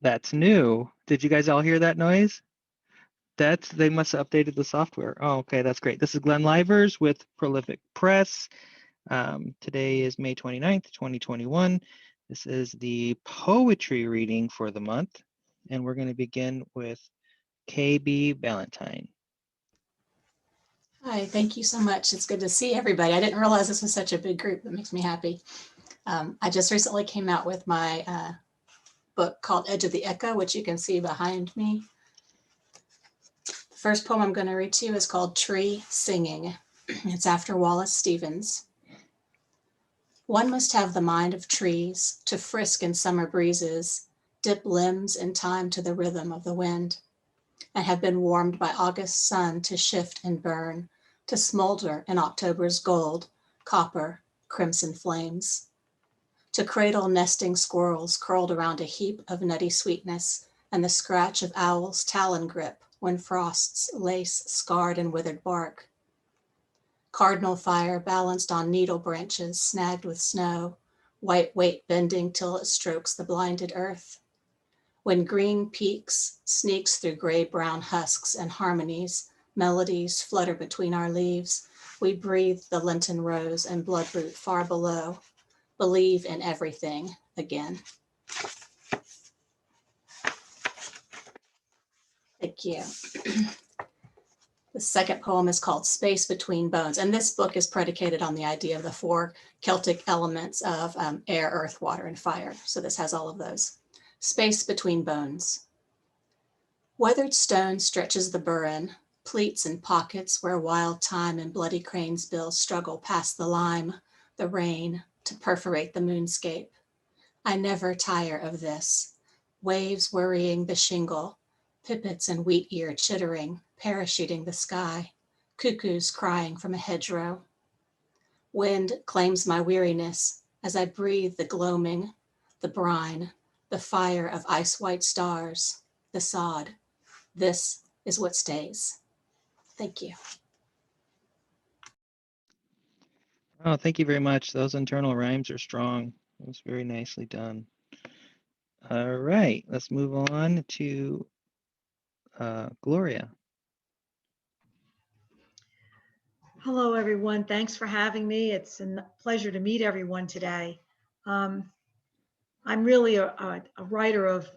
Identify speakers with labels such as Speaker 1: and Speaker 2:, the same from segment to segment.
Speaker 1: That's new. Did you guys all hear that noise? They must have updated the software. Oh, okay, that's great. This is Glenn Lyvers with Prolific Press. Today is May 29th, 2021. This is the poetry reading for the month, and we're going to begin with KB Valentine.
Speaker 2: Hi, thank you so much. It's good to see everybody. I didn't realize this was such a big group. That makes me happy. I just recently came out with my book called Edge of the Echo, which you can see behind me. The first poem I'm going to read to you is called Tree Singing. It's after Wallace Stevens. One must have the mind of trees to frisk in summer breezes, dip limbs in time to the rhythm of the wind, and have been warmed by August sun to shift and burn, to smolder in October's gold, copper, crimson flames, to cradle nesting squirrels curled around a heap of nutty sweetness and the scratch of owls' talon grip when frosts lace scarred and withered bark. Cardinal fire balanced on needle branches snagged with snow, white weight bending till it strokes the blinded earth. When green peaks sneaks through gray-brown husks and harmonies, melodies flutter between our leaves, we breathe the Lenten rose and bloodroot far below, believe in everything again. Thank you. The second poem is called Space Between Bones, and this book is predicated on the idea of the four Celtic elements of air, earth, water, and fire. So this has all of those. Space Between Bones. Weathered stone stretches the burren, pleats and pockets where wild thyme and bloody crane's bills struggle past the lime, the rain, to perforate the moonscape. I never tire of this. Waves worrying the shingle, pipits and wheat ear chittering, parachuting the sky, cuckoos crying from a hedgerow. Wind claims my weariness as I breathe the gloaming, the brine, the fire of ice-white stars, the sod. This is what stays. Thank you.
Speaker 1: Oh, thank you very much. Those internal rhymes are strong. It was very nicely done. All right, let's move on to Gloria.
Speaker 3: Hello, everyone. Thanks for having me. It's a pleasure to meet everyone today. I'm really a writer of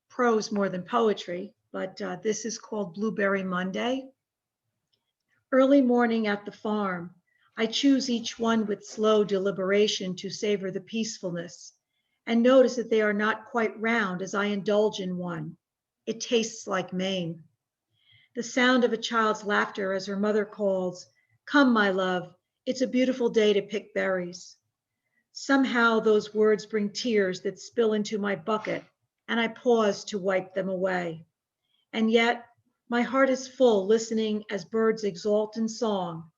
Speaker 3: prose more than poetry, but this is called Blueberry Monday. Early morning at the farm, I choose each one with slow deliberation to savor the peacefulness and notice that they are not quite round as I indulge in one. It tastes like Maine. The sound of a child's laughter as her mother calls, "Come, my love, it's a beautiful day to pick berries." Somehow those words bring tears that spill into my bucket, and I pause to wipe them away. And yet, my heart is full listening as birds exult in song.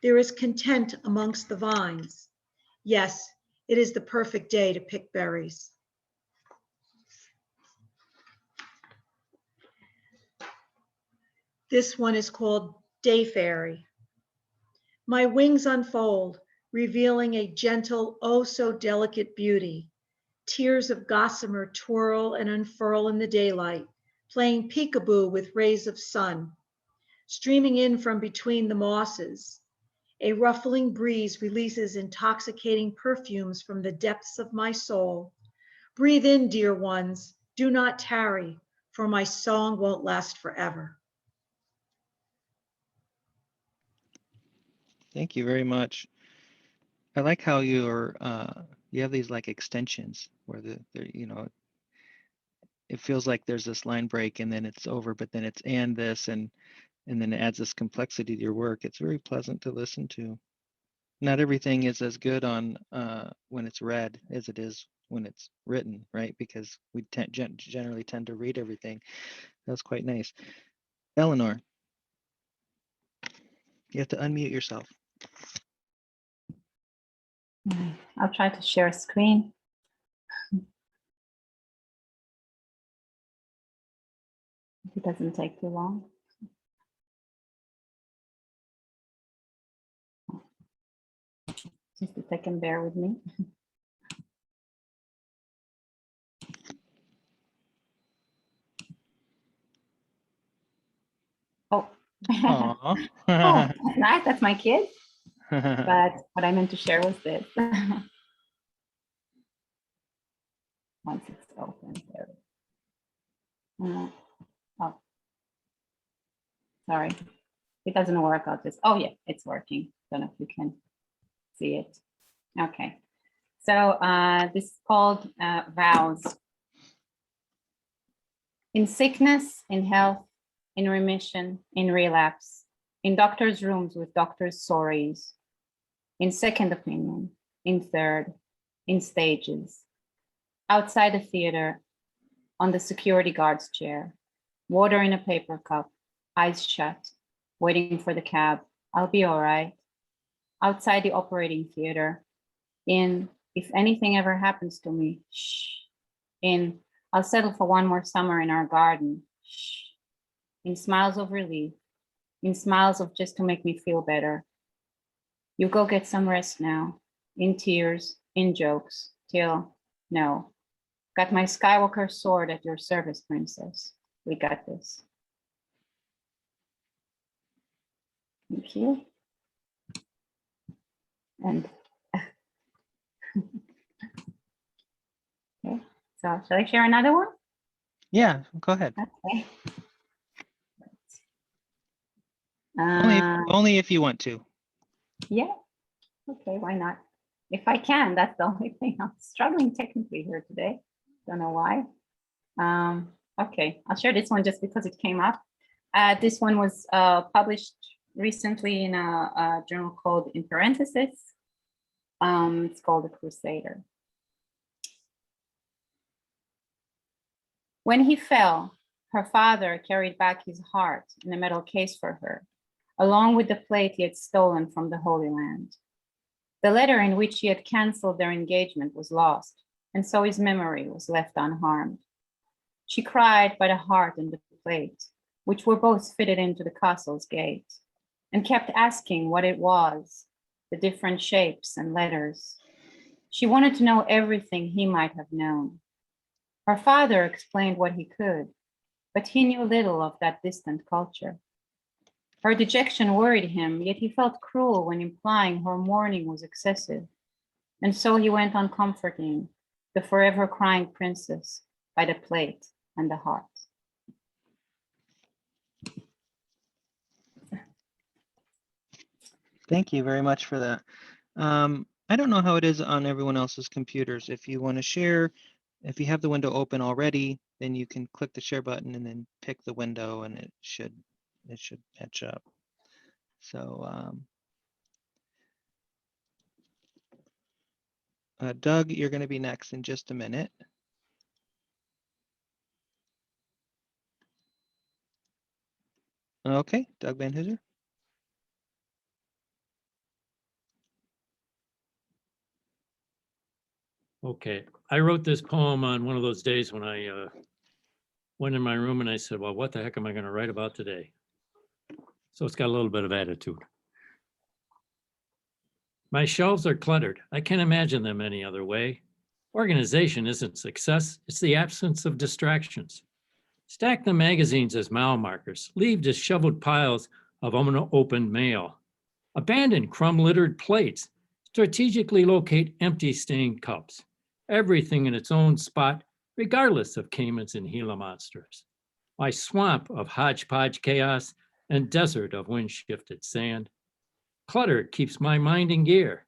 Speaker 3: There is content amongst the vines. Yes, it is the perfect day to pick berries. This one is called Day Fairy. My wings unfold, revealing a gentle, oh so delicate beauty. Tears of gossamer twirl and unfurl in the daylight, playing peekaboo with rays of sun. Streaming in from between the mosses, a ruffling breeze releases intoxicating perfumes from the depths of my soul. Breathe in, dear ones, do not tarry, for my song won't last forever.
Speaker 1: Thank you very much. I like how you have these like extensions where it feels like there's this line break and then it's over, but then it's and this and then it adds this complexity to your work. It's very pleasant to listen to. Not everything is as good on when it's read as it is when it's written, right? Because we generally tend to read everything. That's quite nice. Eleanor, you have to unmute yourself.
Speaker 4: I'll try to share a screen. It doesn't take too long. Just a second, bear with me.
Speaker 1: Aw.
Speaker 4: Oh, nice. That's my kid. But what I meant to share was this. Once it's open, there. Oh, sorry. If it doesn't work, I'll just, oh yeah, it's working. Don't know if you can see it. Okay. So this is called vows. In sickness, in health, in remission, in relapse, in doctors' rooms with doctors' sorries, in second opinion, in third, in stages, outside the theater, on the security guard's chair, water in a paper cup, eyes shut, waiting for the cab, I'll be all right. Outside the operating theater, in, if anything ever happens to me, shh. In, I'll settle for one more summer in our garden, shh. In smiles of relief, in smiles of just to make me feel better. You go get some rest now, in tears, in jokes, till, no. Got my Skywalker sword at your service, princess. We got this. Thank you. And okay, so shall I share another one?
Speaker 1: Yeah, go ahead.
Speaker 4: Okay.
Speaker 1: Only if you want to.
Speaker 4: Yeah, okay, why not? If I can, that's the only thing. I'm struggling technically here today. Don't know why. Okay, I'll share this one just because it came up. This one was published recently in a journal called In Parenthesis. It's called The Crusader. When he fell, her father carried back his heart in a metal case for her, along with the plate he had stolen from the Holy Land. The letter in which he had canceled their engagement was lost, and so his memory was left unharmed. She cried by the heart and the plate, which were both fitted into the castle's gate, and kept asking what it was, the different shapes and letters. She wanted to know everything he might have known. Her father explained what he could, but he knew little of that distant culture. Her dejection worried him, yet he felt cruel when implying her mourning was excessive. And so he went on comforting the forever crying princess by the plate and the heart.
Speaker 1: Thank you very much for that. I don't know how it is on everyone else's computers. If you want to share, if you have the window open already, then you can click the share button and then pick the window, and it should match up. So Doug, you're going to be next in just a minute. Okay, Doug Van Hooser.
Speaker 5: Okay, I wrote this poem on one of those days when I went in my room and I said, well, what the heck am I going to write about today? So it's got a little bit of attitude. My shelves are cluttered. I can't imagine them any other way. Organization isn't success, it's the absence of distractions. Stack the magazines as mile markers. Leave disheveled piles of unopened mail. Abandon crumb-littered plates. Strategically locate empty stained cups. Everything in its own spot, regardless of caimans and Gila monsters. My swamp of hodgepodge chaos and desert of wind-shifted sand. Clutter keeps my mind in gear.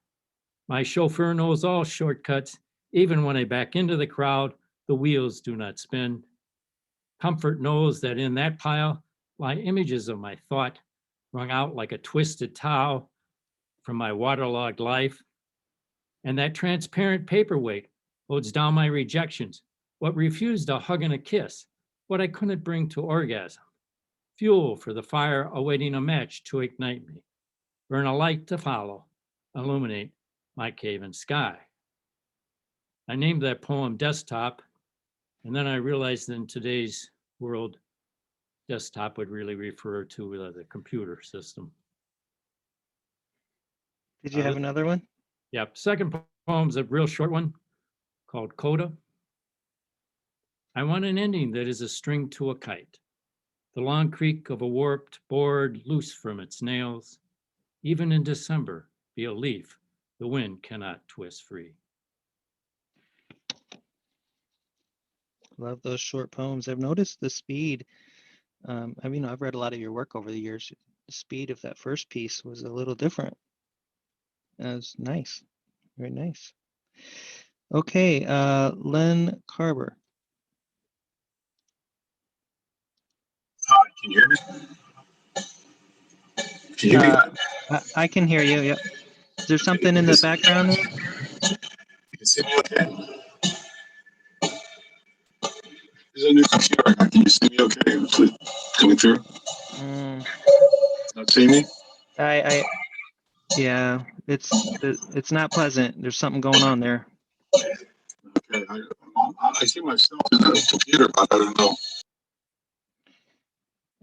Speaker 5: My chauffeur knows all shortcuts. Even when I back into the crowd, the wheels do not spin. Comfort knows that in that pile lie images of my thought, wrung out like a twisted towel from my waterlogged life. And that transparent paperweight holds down my rejections, what refused a hug and a kiss, what I couldn't bring to orgasm. Fuel for the fire awaiting a match to ignite me. Burn a light to follow, illuminate my cave and sky. I named that poem Desktop, and then I realized in today's world, desktop would really refer to the computer system.
Speaker 1: Did you have another one?
Speaker 5: Yep. Second poem's a real short one called Coda. I want an ending that is a string to a kite. The long creak of a warped board loose from its nails. Even in December, be a leaf the wind cannot twist free.
Speaker 1: Love those short poems. I've noticed the speed. I've read a lot of your work over the years. The speed of that first piece was a little different. It was nice. Very nice. Okay, Len Carver.
Speaker 6: Hi, can you hear me? Can you hear me?
Speaker 1: I can hear you. Yep. Is there something in the background there?
Speaker 6: You can see me okay? There's a new computer. Can you see me okay? Is it coming through?
Speaker 1: Mm,
Speaker 6: Not see me?
Speaker 1: yeah, it's not pleasant. There's something going on there.
Speaker 6: Okay, I see myself in the computer, but I don't know.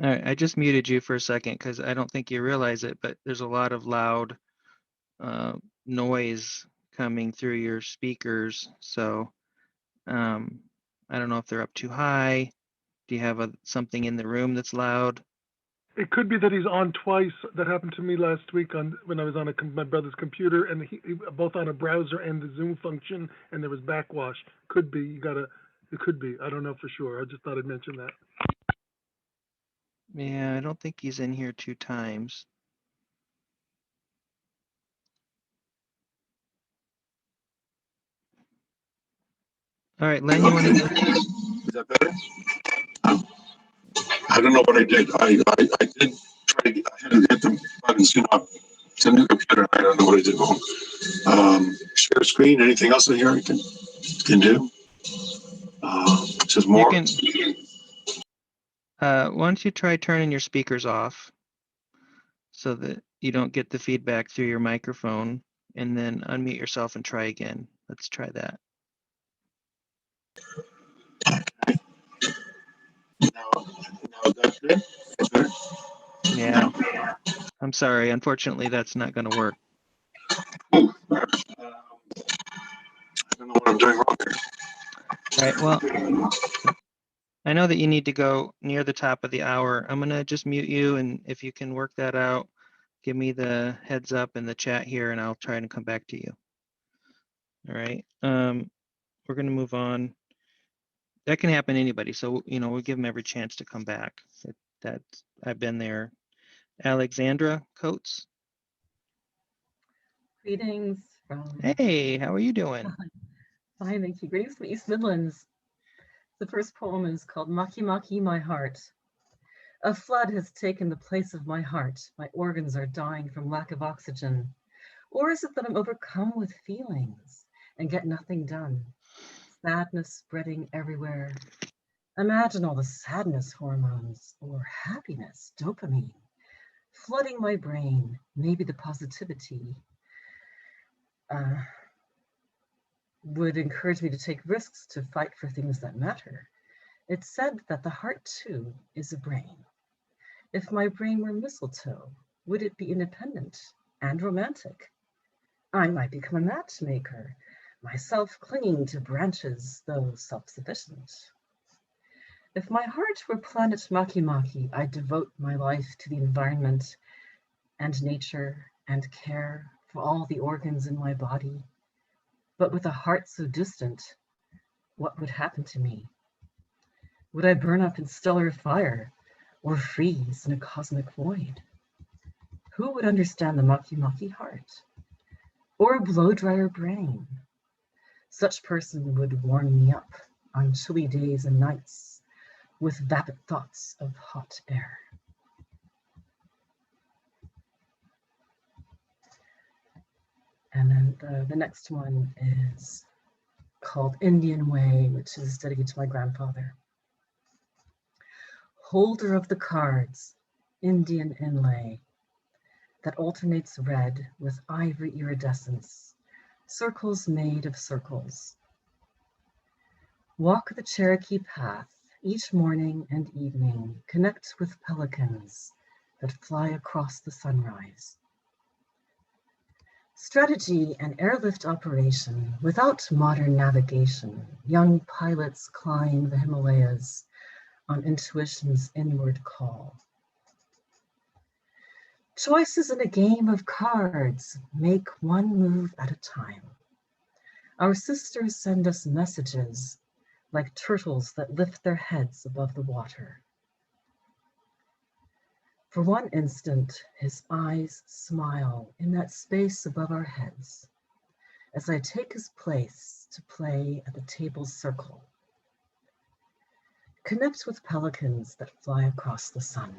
Speaker 1: All right, I just muted you for a second because I don't think you realize it, but there's a lot of loud noise coming through your speakers. So I don't know if they're up too high. Do you have something in the room that's loud?
Speaker 7: It could be that he's on twice. That happened to me last week when I was on my brother's computer, and he both on a browser and the Zoom function, and there was backwash. Could be. It could be. I don't know for sure. I just thought I'd mention that.
Speaker 1: Yeah, I don't think he's in here 2 times. All right, Len, you want to?
Speaker 6: Is that better? I don't know what I did. I did try to hit the buttons, it's a new computer. I don't know what I did wrong. Share screen, anything else in here you can do? Just more.
Speaker 1: Why don't you try turning your speakers off so that you don't get the feedback through your microphone, and then unmute yourself and try again. Let's try that.
Speaker 6: Now that's good. That's better.
Speaker 1: Yeah, I'm sorry. Unfortunately, that's not going to work.
Speaker 6: I don't know what I'm doing wrong here.
Speaker 1: All right, well, I know that you need to go near the top of the hour. I'm going to just mute you, and if you can work that out, give me the heads up in the chat here, and I'll try and come back to you. All right, we're going to move on. That can happen to anybody, so we'll give them every chance to come back. I've been there. Alexandra Coates.
Speaker 8: Greetings from.
Speaker 1: Hey, how are you doing?
Speaker 8: Fine, thank you. Greetings from East Midlands. The first poem is called Maki Maki, My Heart. A flood has taken the place of my heart. My organs are dying from lack of oxygen. Or is it that I'm overcome with feelings and get nothing done? Sadness spreading everywhere. Imagine all the sadness hormones or happiness, dopamine, flooding my brain. Maybe the positivity would encourage me to take risks to fight for things that matter. It's said that the heart too is a brain. If my brain were mistletoe, would it be independent and romantic? I might become a matchmaker, myself clinging to branches, though self-sufficient. If my heart were planet Maki Maki, I'd devote my life to the environment and nature and care for all the organs in my body. But with a heart so distant, what would happen to me? Would I burn up in stellar fire or freeze in a cosmic void? Who would understand the Maki Maki heart or a blow dryer brain? Such person would warm me up on chilly days and nights with vapid thoughts of hot air. And then the next one is called Indian Way, which is dedicated to my grandfather. Holder of the cards, Indian inlay, that alternates red with ivory iridescence, circles made of circles. Walk the Cherokee path, each morning and evening, connect with pelicans that fly across the sunrise. Strategy and airlift operation without modern navigation. Young pilots climb the Himalayas on intuition's inward call. Choices in a game of cards make one move at a time. Our sisters send us messages like turtles that lift their heads above the water. For one instant, his eyes smile in that space above our heads as I take his place to play at the table's circle. Connect with pelicans that fly across the sun.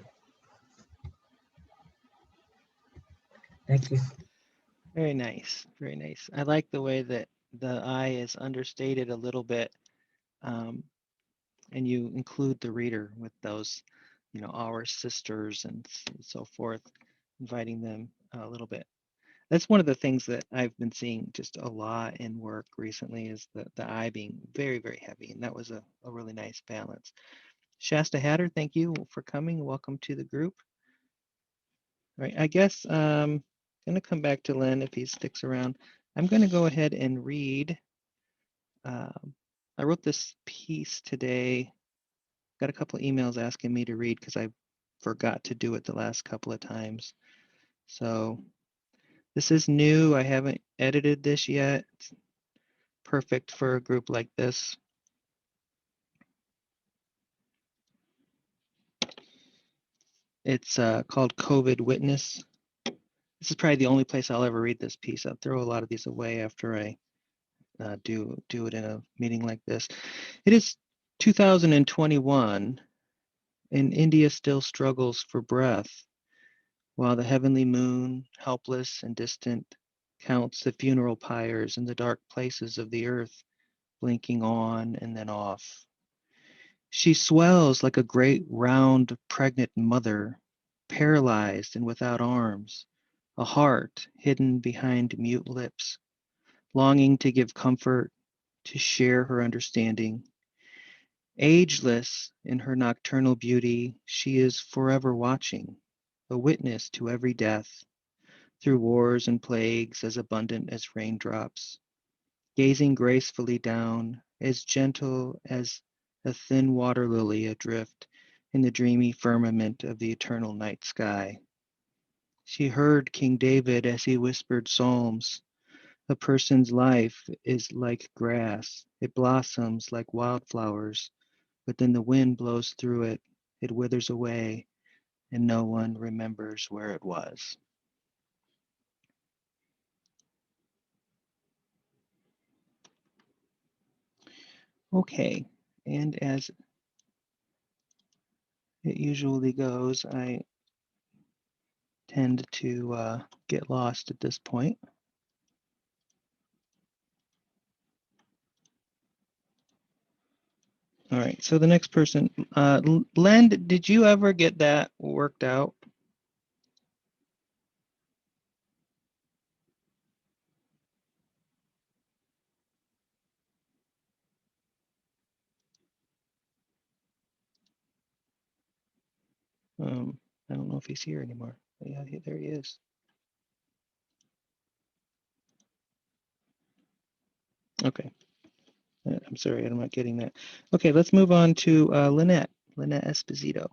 Speaker 8: Thank you.
Speaker 1: Very nice. Very nice. I like the way that the I is understated a little bit. And you include the reader with those, our sisters and so forth, inviting them a little bit. That's one of the things that I've been seeing just a lot in work recently is the I being very, very heavy. And that was a really nice balance. Shasta Hatter, thank you for coming. Welcome to the group. All right, I guess I'm going to come back to Len if he sticks around. I'm going to go ahead and read. I wrote this piece today. Got a couple of emails asking me to read because I forgot to do it the last couple of times. So this is new. I haven't edited this yet. It's perfect for a group like this. It's called COVID Witness. This is probably the only place I'll ever read this piece. I'll throw a lot of these away after I do it in a meeting like this. It is 2021, and India still struggles for breath, while the heavenly moon, helpless and distant, counts the funeral pyres in the dark places of the earth, blinking on and then off. She swells like a great round pregnant mother, paralyzed and without arms, a heart hidden behind mute lips, longing to give comfort, to share her understanding. Ageless in her nocturnal beauty, she is forever watching, a witness to every death, through wars and plagues as abundant as raindrops, gazing gracefully down, as gentle as a thin water lily adrift in the dreamy firmament of the eternal night sky. She heard King David as he whispered psalms. A person's life is like grass. It blossoms like wildflowers, but then the wind blows through it, it withers away, and no one remembers where it was. Okay, and as it usually goes, I tend to get lost at this point. All right, so the next person, Len, did you ever get that worked out? I don't know if he's here anymore. Yeah, there he is. Okay. I'm sorry, I'm not getting that. Okay, let's move on to Lynette Esposito.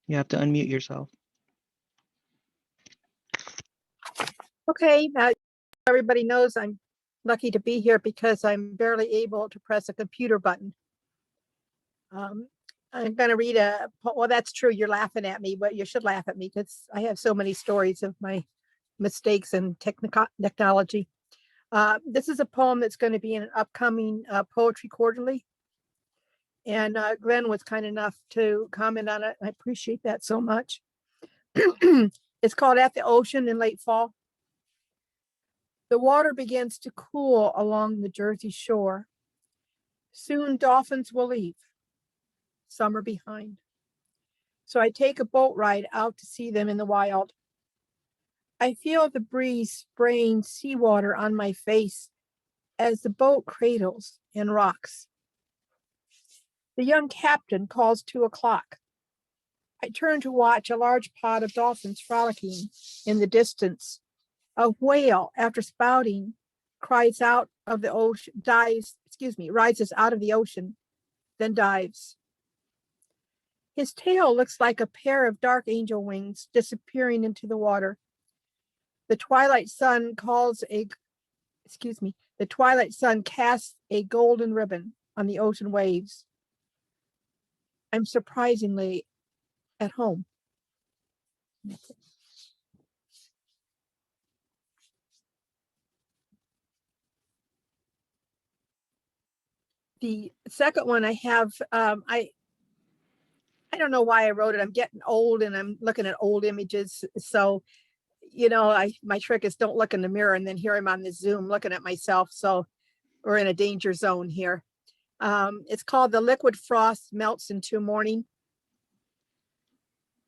Speaker 1: You have to unmute yourself.
Speaker 9: Okay, now everybody knows I'm lucky to be here because I'm barely able to press a computer button. I'm going to read well, that's true. You're laughing at me, but you should laugh at me because I have so many stories of my mistakes and technology. This is a poem that's going to be in an upcoming Poetry Quarterly. And Glenn was kind enough to comment on it. I appreciate that so much. It's called At the Ocean in Late Fall. The water begins to cool along the Jersey shore. Soon dolphins will leave, summer behind. So I take a boat ride out to see them in the wild. I feel the breeze spraying seawater on my face as the boat cradles and rocks. The young captain calls 2 o'clock. I turn to watch a large pod of dolphins frolicking in the distance. A whale, after spouting, cries out of the ocean, rises out of the ocean then dives. His tail looks like a pair of dark angel wings disappearing into the water. The twilight sun the twilight sun casts a golden ribbon on the ocean waves. I'm surprisingly at home. The second one I have, I don't know why I wrote it. I'm getting old and I'm looking at old images. So, you know, my trick is don't look in the mirror, and then here I'm on the Zoom looking at myself. So we're in a danger zone here. It's called The Liquid Frost Melts into Morning.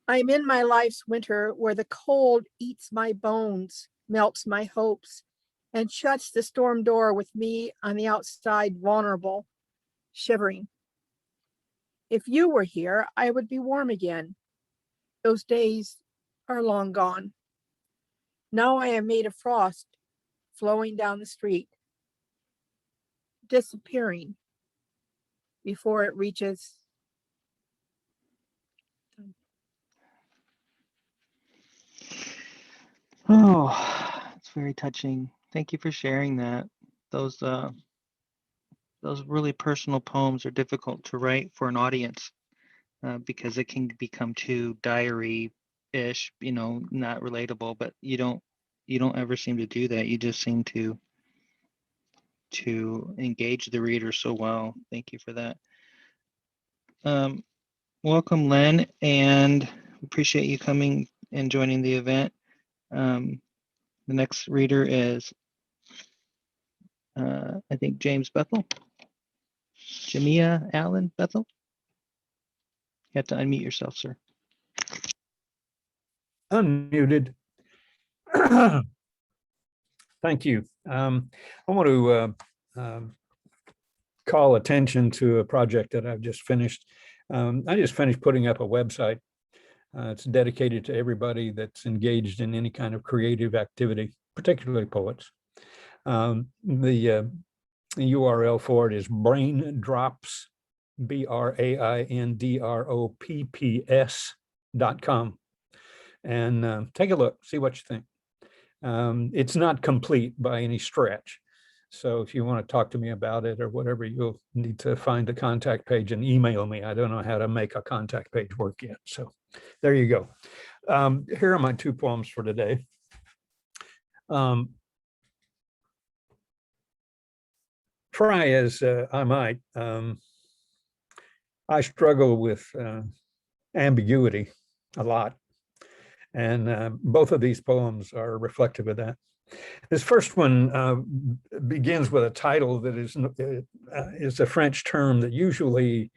Speaker 9: I'm in my life's winter where the cold eats my bones, melts my hopes, and shuts the storm door with me on the outside, vulnerable, shivering. If you were here, I would be warm again. Those days are long gone. Now I am made of frost, flowing down the street, disappearing before it reaches.
Speaker 1: Oh, it's very touching. Thank you for sharing that. Those really personal poems are difficult to write for an audience because it can become too diary-ish, you know, not relatable. But you don't ever seem to do that. You just seem to engage the reader so well. Thank you for that. Welcome, Len, and appreciate you coming and joining the event. The next reader is, I think, James Bethel. Jamia Allen Bethel. You have to unmute yourself, sir.
Speaker 10: Unmuted. Thank you. I want to call attention to a project that I've just finished. I just finished putting up a website. It's dedicated to everybody that's engaged in any kind of creative activity, particularly poets. The URL for it is braindrops, braindropps.com. And take a look, see what you think. It's not complete by any stretch. So if you want to talk to me about it or whatever, you'll need to find the contact page and email me. I don't know how to make a contact page work yet. So there you go. Here are my two poems for today. Try as I might, I struggle with ambiguity a lot. And both of these poems are reflective of that. This first one begins with a title that is a French term that usually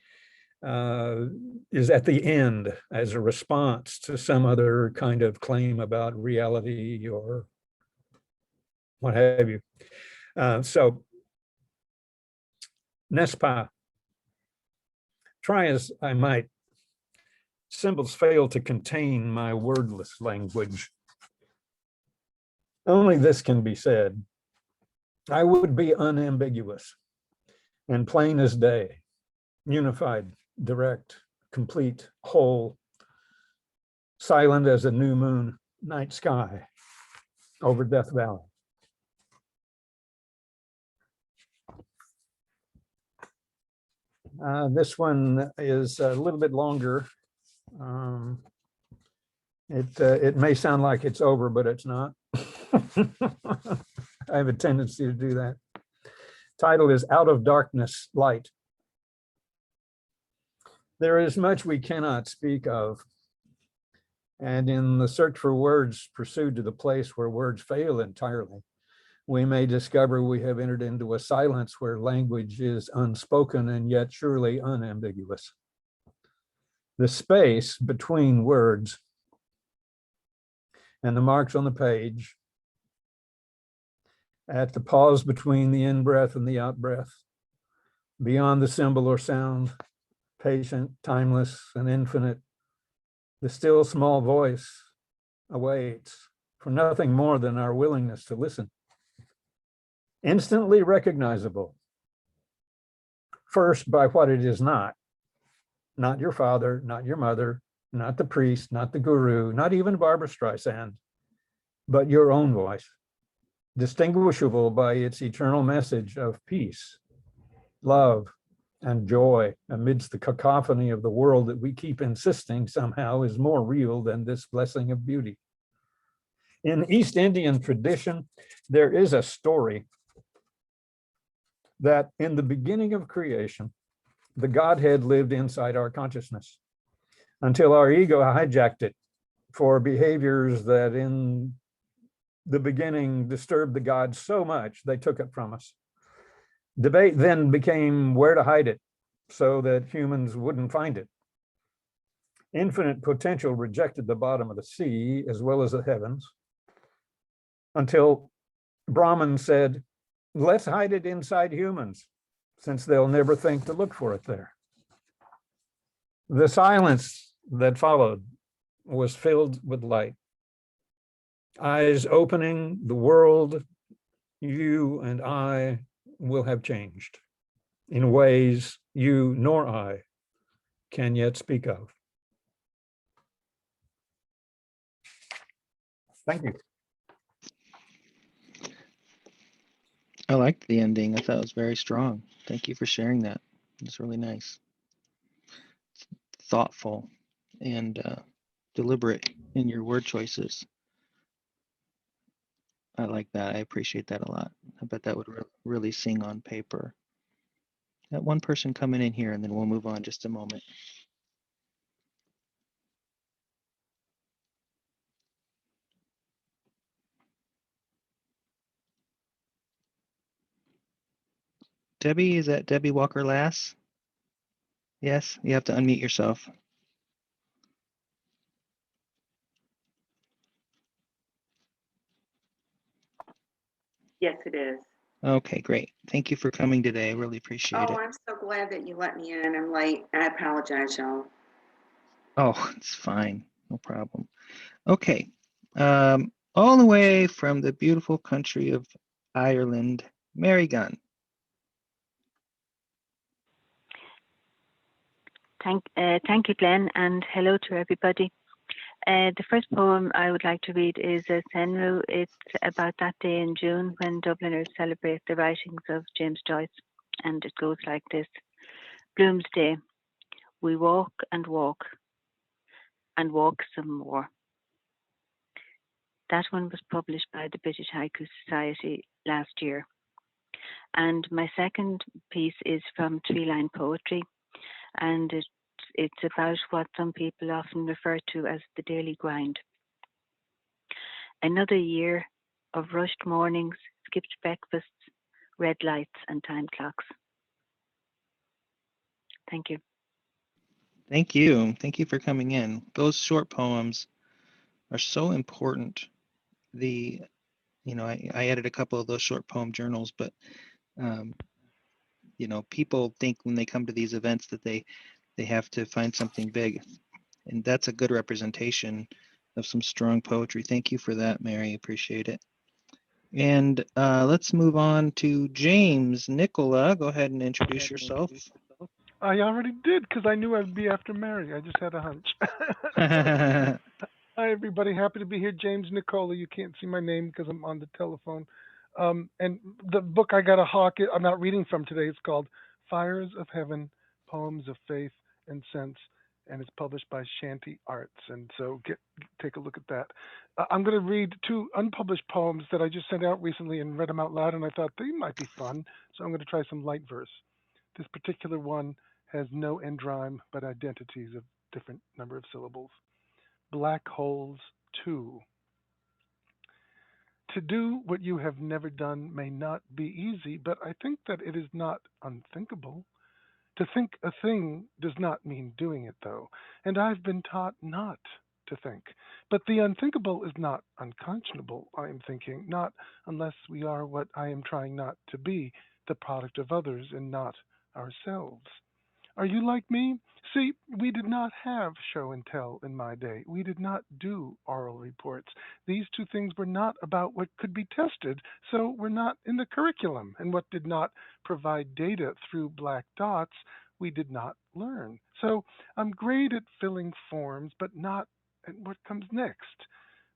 Speaker 10: is at the end as a response to some other kind of claim about reality or what have you. So, n'est-ce pas? Try as I might, symbols fail to contain my wordless language. Only this can be said. I would be unambiguous and plain as day, unified, direct, complete, whole, silent as a new moon night sky over Death Valley. This one is a little bit longer. It may sound like it's over, but it's not. I have a tendency to do that. Title is Out of Darkness, Light. There is much we cannot speak of, and in the search for words pursued to the place where words fail entirely, we may discover we have entered into a silence where language is unspoken and yet surely unambiguous. The space between words and the marks on the page, at the pause between the in-breath and the out-breath, beyond the symbol or sound, patient, timeless, and infinite, the still small voice awaits for nothing more than our willingness to listen. Instantly recognizable, first by what it is not your father, not your mother, not the priest, not the guru, not even Barbara Streisand, but your own voice, distinguishable by its eternal message of peace, love, and joy amidst the cacophony of the world that we keep insisting somehow is more real than this blessing of beauty. In East Indian tradition, there is a story that in the beginning of creation, the Godhead lived inside our consciousness until our ego hijacked it for behaviors that in the beginning disturbed the gods so much they took it from us. Debate then became where to hide it so that humans wouldn't find it. Infinite potential rejected the bottom of the sea as well as the heavens until Brahman said, let's hide it inside humans since they'll never think to look for it there. The silence that followed was filled with light. Eyes opening, the world, you and I will have changed in ways you nor I can yet speak of. Thank you.
Speaker 1: I liked the ending. I thought it was very strong. Thank you for sharing that. It's really nice. Thoughtful and deliberate in your word choices. I like that. I appreciate that a lot. I bet that would really sing on paper. Got one person coming in here and then we'll move on just a moment. Debbie, is that Debbie Walker Lass? Yes, you have to unmute yourself.
Speaker 11: Yes, it is.
Speaker 1: Okay, great. Thank you for coming today. I really appreciate
Speaker 11: Oh,
Speaker 1: it.
Speaker 11: I'm so glad that you let me in. I'm late. I apologize, y'all.
Speaker 1: Oh, it's fine. No problem. Okay. All the way from the beautiful country of Ireland, Mary Gunn.
Speaker 12: Thank you, Glenn, and hello to everybody. The first poem I would like to read is a Senru. It's about that day in June when Dubliners celebrate the writings of James Joyce, and it goes like this. Bloomsday, we walk and walk some more. That one was published by the British Haiku Society last year. And my second piece is from Tree Line Poetry, and it's about what some people often refer to as the daily grind. Another year of rushed mornings, skipped breakfasts, red lights, and time clocks. Thank you.
Speaker 1: Thank you. Thank you for coming in. Those short poems are so important. I added a couple of those short poem journals, but people think when they come to these events that they have to find something big, and that's a good representation of some strong poetry. Thank you for that, Mary. Appreciate it. And let's move on to James. Nicola, go ahead and introduce yourself.
Speaker 7: I already did because I knew I'd be after Mary. I just had a hunch. Hi, everybody. Happy to be here. James Nicola. You can't see my name because I'm on the telephone. And the book I got a hawk, I'm not reading from today. It's called Fires of Heaven, Poems of Faith and Sense. And it's published by Shanty Arts. And so take a look at that. I'm going to read two unpublished poems that I just sent out recently and read them out loud. And I thought they might be fun. So I'm going to try some light verse. This particular one has no end rhyme, but identities of different number of syllables. Black holes 2. To do what you have never done may not be easy, but I think that it is not unthinkable. To think a thing does not mean doing it, though, and I've been taught not to think. But the unthinkable is not unconscionable, I am thinking, not unless we are what I am trying not to be, the product of others and not ourselves. Are you like me? See, we did not have show and tell in my day. We did not do oral reports. These two things were not about what could be tested, so were not in the curriculum. And what did not provide data through black dots, we did not learn. So I'm great at filling forms, but not at what comes next.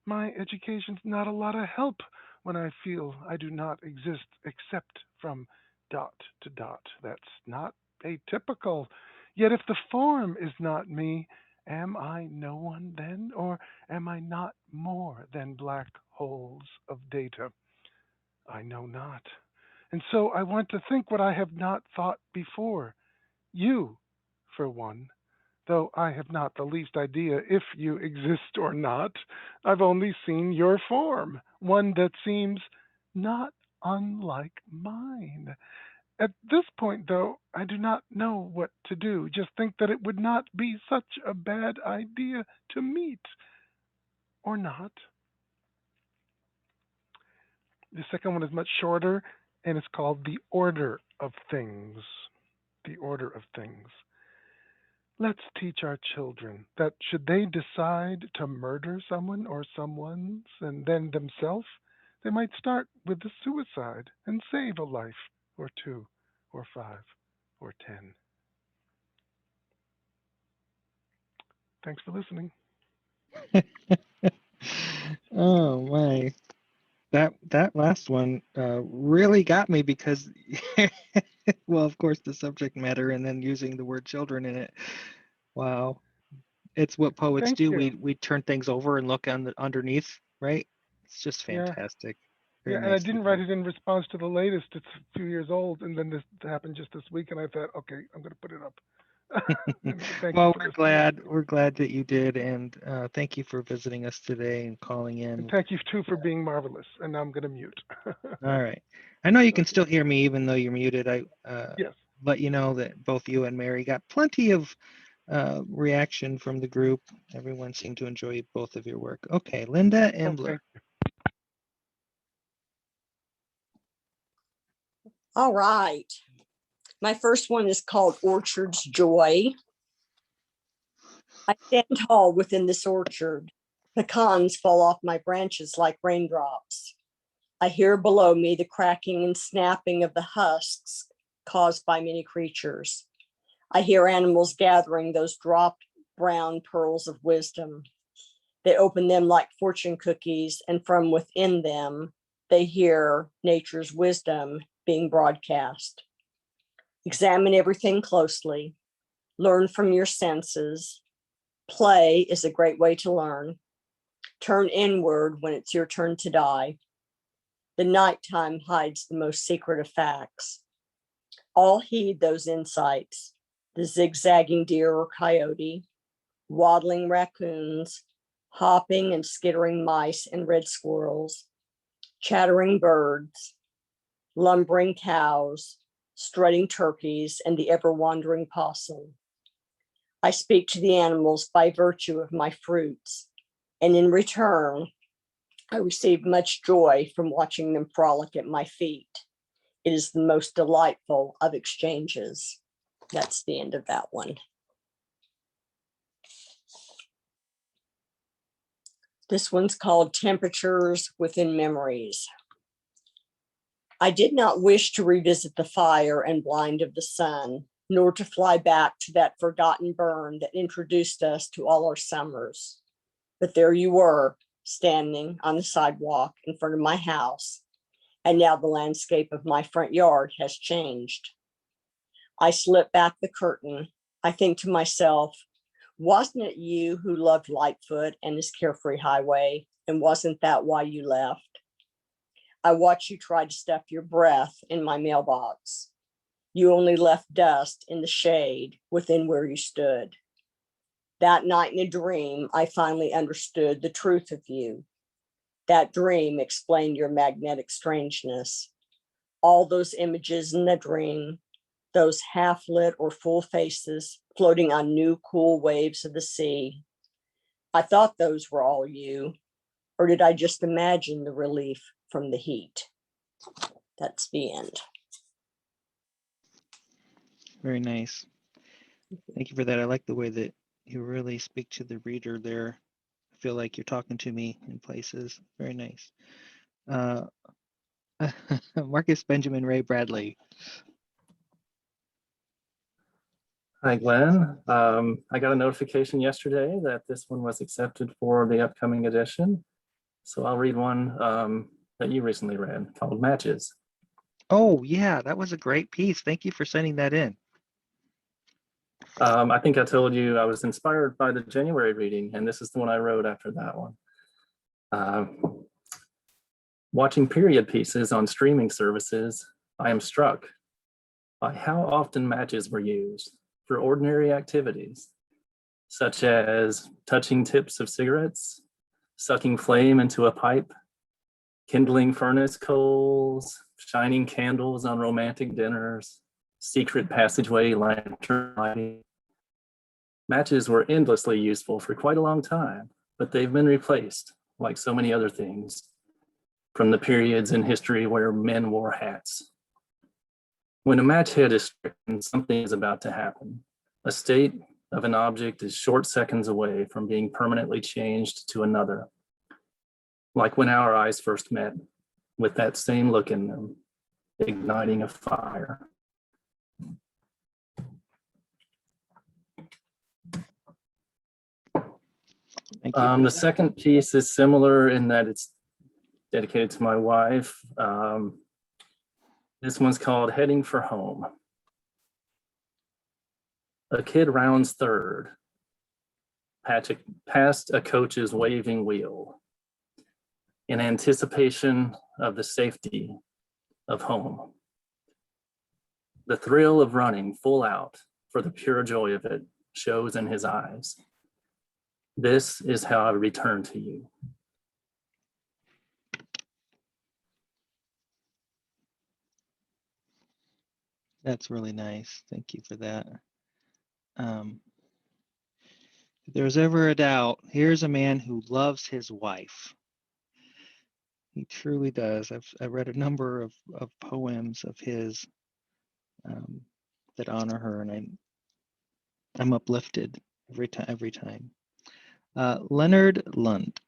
Speaker 7: My education's not a lot of help when I feel I do not exist except from dot to dot. That's not atypical. Yet if the form is not me, am I no one then? Or am I not more than black holes of data? I know not. And so I want to think what I have not thought before. You, for one. Though I have not the least idea if you exist or not, I've only seen your form, one that seems not unlike mine. At this point, though, I do not know what to do. Just think that it would not be such a bad idea to meet, or not. The second one is much shorter, and it's called The Order of Things. The Order of Things. Let's teach our children that should they decide to murder someone or someone's and then themselves, they might start with the suicide and save a life or two or 5 or 10. Thanks for listening.
Speaker 1: Oh my. That last one really got me because, well, of course, the subject matter and then using the word children in it. Wow. It's what poets
Speaker 7: Thank
Speaker 1: do.
Speaker 7: you.
Speaker 1: We turn things over and look on the underneath, right? It's just
Speaker 7: Yeah.
Speaker 1: fantastic.
Speaker 7: Yeah,
Speaker 1: Very
Speaker 7: and I
Speaker 1: nicely
Speaker 7: didn't write
Speaker 1: done.
Speaker 7: it in response to the latest. It's a few years old, and then this happened just this week, and I thought, okay, I'm going to put it up. Thank you
Speaker 1: Well,
Speaker 7: for
Speaker 1: we're
Speaker 7: listening.
Speaker 1: glad that you did, and thank you for visiting us today and calling
Speaker 7: And
Speaker 1: in.
Speaker 7: thank you, too, for being marvelous. And now I'm going to mute.
Speaker 1: All right. I know you can
Speaker 7: Okay.
Speaker 1: still hear me even though you're muted. I
Speaker 7: Yes.
Speaker 1: let you know that both you and Mary got plenty of reaction from the group. Everyone seemed to enjoy both of your work. Okay, Linda
Speaker 7: Oh,
Speaker 1: Ambler.
Speaker 13: All right. My first one is called Orchard's Joy. I stand tall within this orchard. Pecans fall off my branches like raindrops. I hear below me the cracking and snapping of the husks caused by many creatures. I hear animals gathering those dropped brown pearls of wisdom. They open them like fortune cookies, and from within them, they hear nature's wisdom being broadcast. Examine everything closely. Learn from your senses. Play is a great way to learn. Turn inward when it's your turn to die. The nighttime hides the most secret of facts. All heed those insights. The zigzagging deer or coyote, waddling raccoons, hopping and skittering mice and red squirrels, chattering birds, lumbering cows, strutting turkeys, and the ever-wandering possum. I speak to the animals by virtue of my fruits, and in return, I receive much joy from watching them frolic at my feet. It is the most delightful of exchanges. That's the end of that one. This one's called Temperatures Within Memories. I did not wish to revisit the fire and blind of the sun, nor to fly back to that forgotten burn that introduced us to all our summers. But there you were, standing on the sidewalk in front of my house, and now the landscape of my front yard has changed. I slip back the curtain. I think to myself, wasn't it you who loved Lightfoot and his carefree highway? And wasn't that why you left? I watch you try to stuff your breath in my mailbox. You only left dust in the shade within where you stood. That night in a dream, I finally understood the truth of you. That dream explained your magnetic strangeness. All those images in the dream, those half-lit or full faces floating on new cool waves of the sea. I thought those were all you, or did I just imagine the relief from the heat? That's the end.
Speaker 1: Very nice. Thank you for that. I like the way that you really speak to the reader there. I feel like you're talking to me in places. Very nice. Uh, Marcus Benjamin Ray Bradley.
Speaker 14: Hi, Glenn. I got a notification yesterday that this one was accepted for the upcoming edition. So I'll read one that you recently read called Matches.
Speaker 1: Oh, yeah, that was a great piece. Thank you for sending that in.
Speaker 14: I think I told you I was inspired by the January reading, and this is the one I wrote after that one. Watching period pieces on streaming services, I am struck by how often matches were used for ordinary activities, such as touching tips of cigarettes, sucking flame into a pipe, kindling furnace coals, shining candles on romantic dinners, secret passageway lantern lighting. Matches were endlessly useful for quite a long time, but they've been replaced, like so many other things, from the periods in history where men wore hats. When a match head is stricken, something is about to happen. A state of an object is short seconds away from being permanently changed to another. Like when our eyes first met, with that same look in them, igniting a fire.
Speaker 1: Thank you.
Speaker 14: The second piece is similar in that it's dedicated to my wife. This one's called Heading for Home. A kid rounds third, past a coach's waving wheel, in anticipation of the safety of home. The thrill of running full out for the pure joy of it shows in his eyes. This is how I return to you.
Speaker 1: That's really nice. Thank you for that. If there's ever a doubt, here's a man who loves his wife. He truly does. I've read a number of poems of his that honor her, and I'm uplifted every time. Leonard Lund.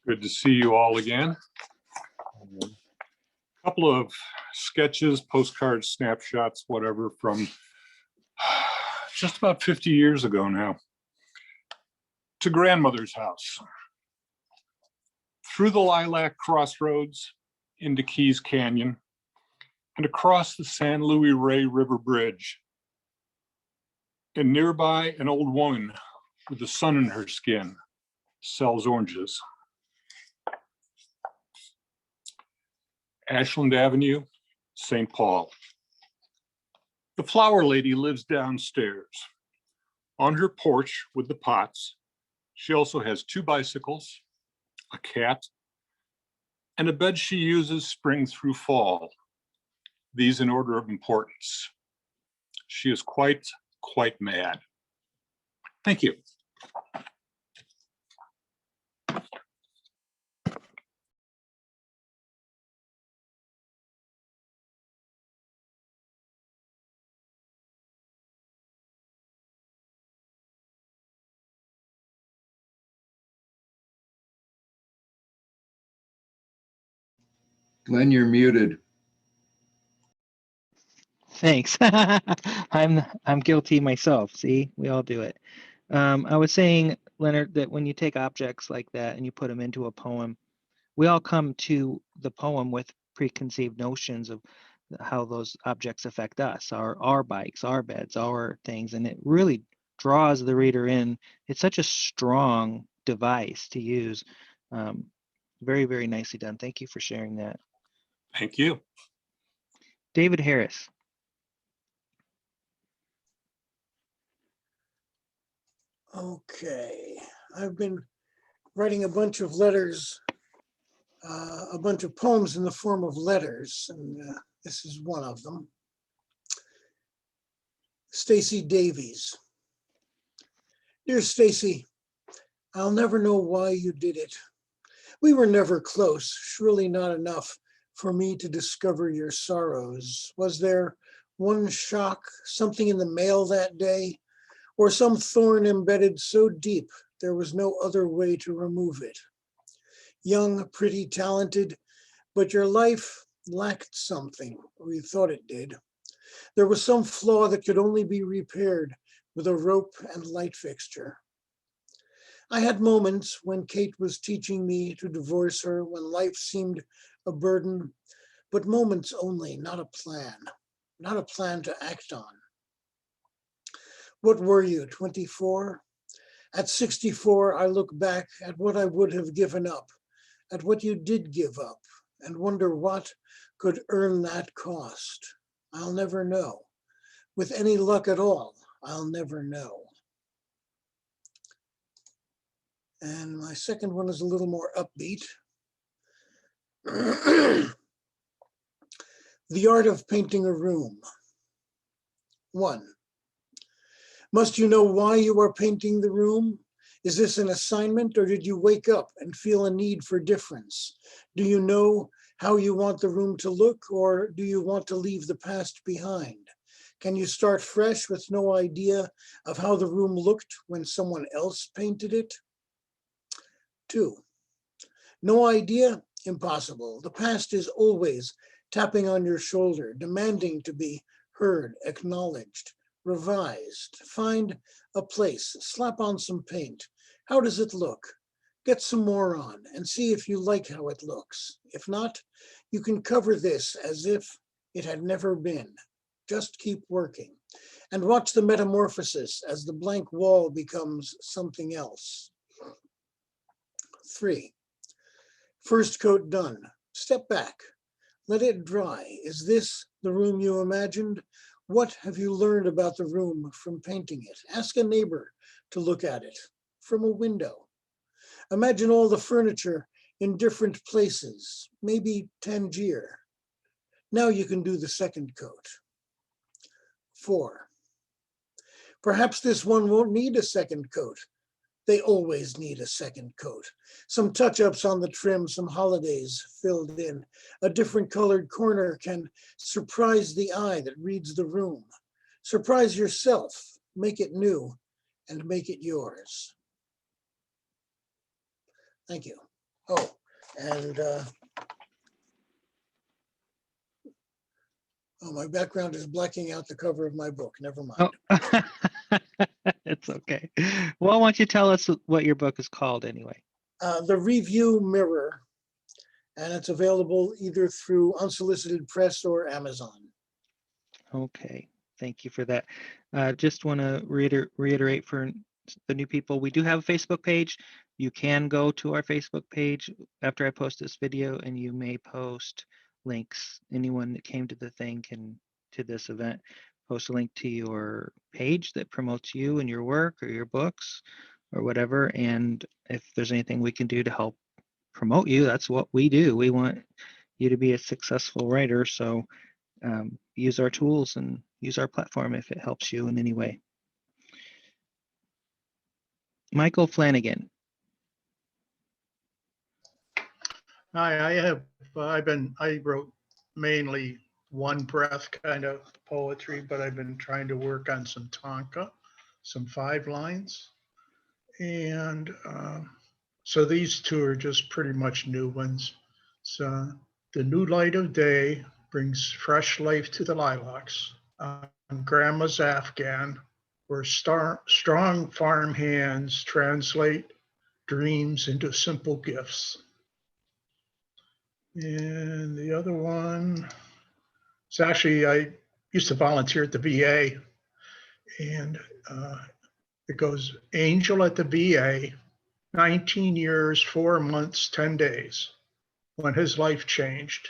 Speaker 15: Good to see you all again. A couple of sketches, postcards, snapshots, whatever, from just about 50 years ago now. To grandmother's house. Through the lilac crossroads into Keys Canyon and across the San Luis Rey River Bridge. And nearby, an old woman with the sun in her skin sells oranges. Ashland Avenue, St. Paul. The flower lady lives downstairs. On her porch with the pots, she also has 2 bicycles, a cat, and a bed she uses spring through fall. These in order of importance. She is quite mad. Thank you.
Speaker 16: Glenn, you're muted.
Speaker 1: Thanks. I'm guilty myself. See, we all do it. I was saying, Leonard, that when you take objects like that and you put them into a poem, we all come to the poem with preconceived notions of how those objects affect us, our bikes, our beds, our things, and it really draws the reader in. It's such a strong device to use. Very, very nicely done. Thank you for sharing that.
Speaker 15: Thank you.
Speaker 1: David Harris.
Speaker 17: Okay, I've been writing a bunch of letters, a bunch of poems in the form of letters, and this is one of them. Stacy Davies. Dear Stacy, I'll never know why you did it. We were never close, surely not enough for me to discover your sorrows? Was there one shock, something in the mail that day, or some thorn embedded so deep there was no other way to remove it? Young, pretty, talented, but your life lacked something, or you thought it did. There was some flaw that could only be repaired with a rope and light fixture. I had moments when Kate was teaching me to divorce her, when life seemed a burden, but moments only, not a plan to act on. What were you, 24? At 64, I look back at what I would have given up, at what you did give up, and wonder what could earn that cost. I'll never know. With any luck at all, I'll never know. And my second one is a little more upbeat. The art of painting a room. 1. Must you know why you are painting the room? Is this an assignment, or did you wake up and feel a need for difference? Do you know how you want the room to look, or do you want to leave the past behind? Can you start fresh with no idea of how the room looked when someone else painted it? 2. No idea? Impossible. The past is always tapping on your shoulder, demanding to be heard, acknowledged, revised. Find a place, slap on some paint. How does it look? Get some more on and see if you like how it looks. If not, you can cover this as if it had never been. Just keep working and watch the metamorphosis as the blank wall becomes something else. 3. First coat done. Step back. Let it dry. Is this the room you imagined? What have you learned about the room from painting it? Ask a neighbor to look at it from a window. Imagine all the furniture in different places, maybe Tangier. Now you can do the second coat. 4. Perhaps this one won't need a second coat. They always need a second coat. Some touch-ups on the trim, some holidays filled in. A different colored corner can surprise the eye that reads the room. Surprise yourself, make it new, and make it yours. Thank you. Oh, and my background is blacking out the cover of my book. Never mind.
Speaker 1: Oh. It's okay. Well, why don't you tell us what your book is called anyway?
Speaker 17: The Review Mirror, and it's available either through Unsolicited Press or Amazon.
Speaker 1: Okay, thank you for that. Just want to reiterate for the new people, we do have a Facebook page. You can go to our Facebook page after I post this video, and you may post links. Anyone that came to the thing to this event, post a link to your page that promotes you and your work or your books or whatever. And if there's anything we can do to help promote you, that's what we do. We want you to be a successful writer. So use our tools and use our platform if it helps you in any way. Michael Flanagan.
Speaker 18: Hi, I wrote mainly one breath kind of poetry, but I've been trying to work on some tanka, some 5 lines. And so these 2 are just pretty much new ones. So the new light of day brings fresh life to the lilacs. On Grandma's Afghan, where strong farm hands translate dreams into simple gifts. And the other one, it's actually, I used to volunteer at the VA, and it goes, Angel at the VA, 19 years, 4 months, 10 days, when his life changed.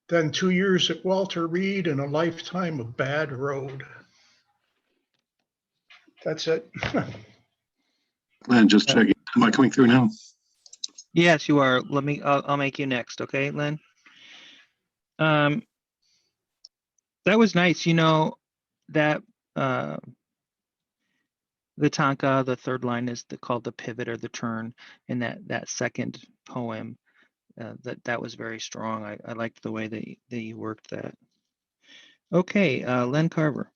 Speaker 18: Then 2 years at Walter Reed and a lifetime of bad road. That's it.
Speaker 6: And just checking, am I coming through now?
Speaker 1: Yes, you are. I'll make you next. Okay, Lynn. That was nice. You know, that the tanka, the third line is called the pivot or the turn in that second poem. that was very strong. I liked the way that you worked that. Okay, Len Carver.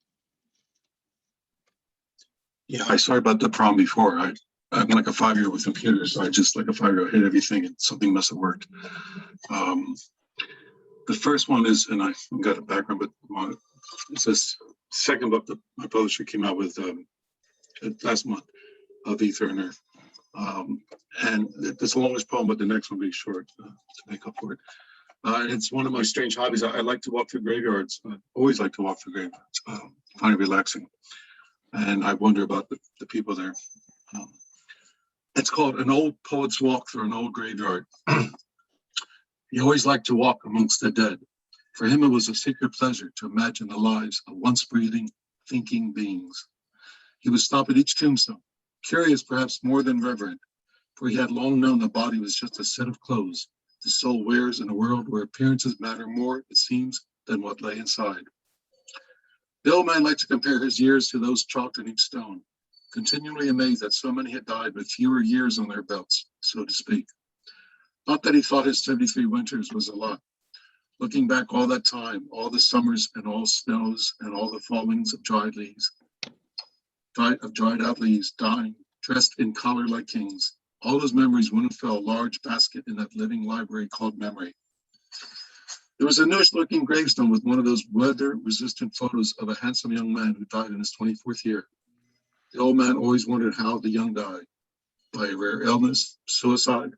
Speaker 6: Yeah, I sorry about the problem before. I'm like a 5-year-old with computers, so I just like a 5-year-old hit everything and something must have worked. The first one is, and I've got a background, but it's this second book that my publisher came out with last month of Ether and Earth. And it's the longest poem, but the next one will be short to make up for it. It's one of my strange hobbies. I like to walk through graveyards. I always like to walk through graveyards. Find it relaxing. And I wonder about the people there. It's called An Old Poet's Walk Through an Old Graveyard. He always liked to walk amongst the dead. For him, it was a secret pleasure to imagine the lives of once breathing, thinking beings. He would stop at each tombstone, curious perhaps more than reverent, for he had long known the body was just a set of clothes the soul wears in a world where appearances matter more, it seems, than what lay inside. The old man liked to compare his years to those chalked in each stone, continually amazed that so many had died with fewer years on their belts, so to speak. Not that he thought his 73 winters was a lot. Looking back all that time, all the summers and all snows and all the fallings of dried out leaves, dying, dressed in color like kings. All those memories went and fell a large basket in that living library called memory. There was a newish-looking gravestone with one of those weather-resistant photos of a handsome young man who died in his 24th year. The old man always wondered how the young died. By a rare illness, suicide,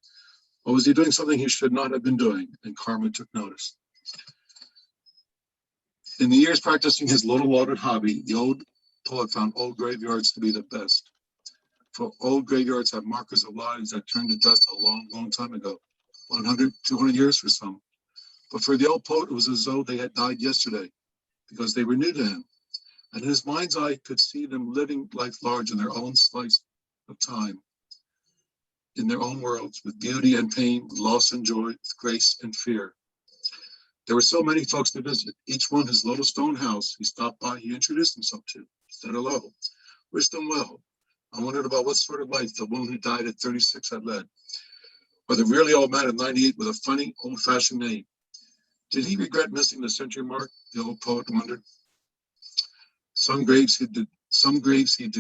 Speaker 6: or was he doing something he should not have been doing? And karma took notice. In the years practicing his little-lauded hobby, the old poet found old graveyards to be the best. For old graveyards have markers of lives that turned to dust a long, long time ago, 100, 200 years for some. But for the old poet, it was as though they had died yesterday, because they were new to him. And in his mind's eye could see them living life large in their own slice of time, in their own worlds, with beauty and pain, with loss and joy, with grace and fear. There were so many folks to visit, each one his little stone house. He stopped by, he introduced himself to, said hello, wished them well. I wondered about what sort of life the woman who died at 36 had led, or the really old man of 98 with a funny, old-fashioned name. Did he regret missing the century mark? The old poet wondered. Some graves he did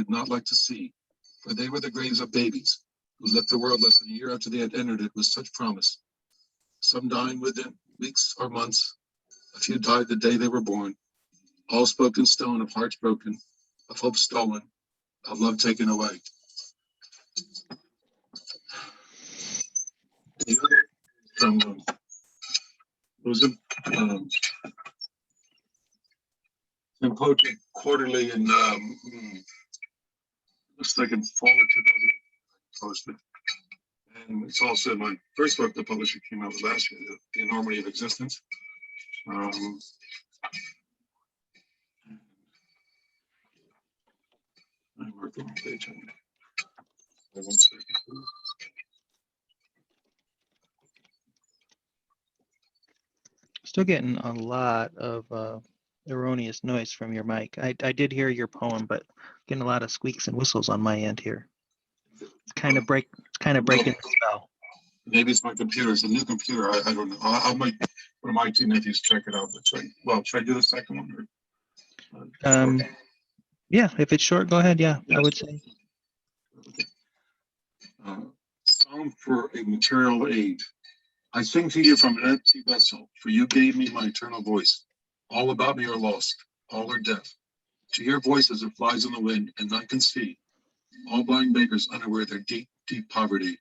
Speaker 6: not like to see, for they were the graves of babies who left the world less than a year after they had entered it with such promise. Some dying within weeks or months. A few died the day they were born. All spoke in stone of hearts broken, of hope stolen, of love taken away. The other from Hooser, in Poetry Quarterly in looks like in fall of 2008 posted. And it's also my first book the publisher came out with last year, The Enormity of Existence. I marked the wrong page.
Speaker 1: Still getting a lot of erroneous noise from your mic. I did hear your poem, but getting a lot of squeaks and whistles on my end here. It's kind of breaking the spell.
Speaker 6: Maybe it's my computer. It's a new computer. I don't know. I'll make one of my two nephews check it out. Should I do the second one? Or,
Speaker 1: yeah, if it's short, go ahead. Yeah, I would say.
Speaker 6: Song for a Material Age. I sing to you from an empty vessel, for you gave me my eternal voice. All about me are lost, all are deaf. To your voices it flies in the wind, and none can see. All blind beggars unaware their deep, deep poverty.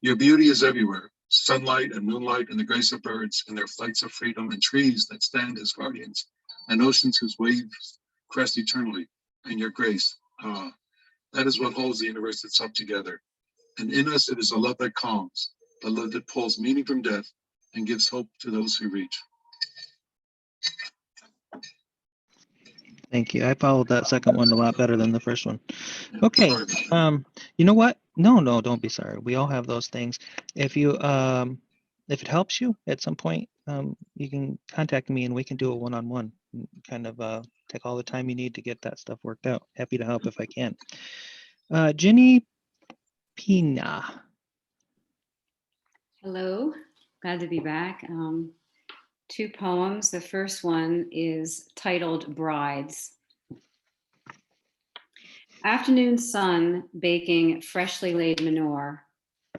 Speaker 6: Your beauty is everywhere, sunlight and moonlight and the grace of birds and their flights of freedom and trees that stand as guardians and oceans whose waves crest eternally. And your grace, that is what holds the universe itself together. And in us it is a love that calms, a love that pulls meaning from death and gives hope to those who reach.
Speaker 1: Thank you. I followed that second one a lot better than the first one. Okay. You know what? No, don't be sorry. We all have those things. If it helps you at some point, you can contact me and we can do a one-on-one. Kind of take all the time you need to get that stuff worked out. Happy to help if I can. Jenny Pina.
Speaker 19: Hello. Glad to be back. Two poems. The first one is titled Brides. Afternoon sun baking freshly laid manure.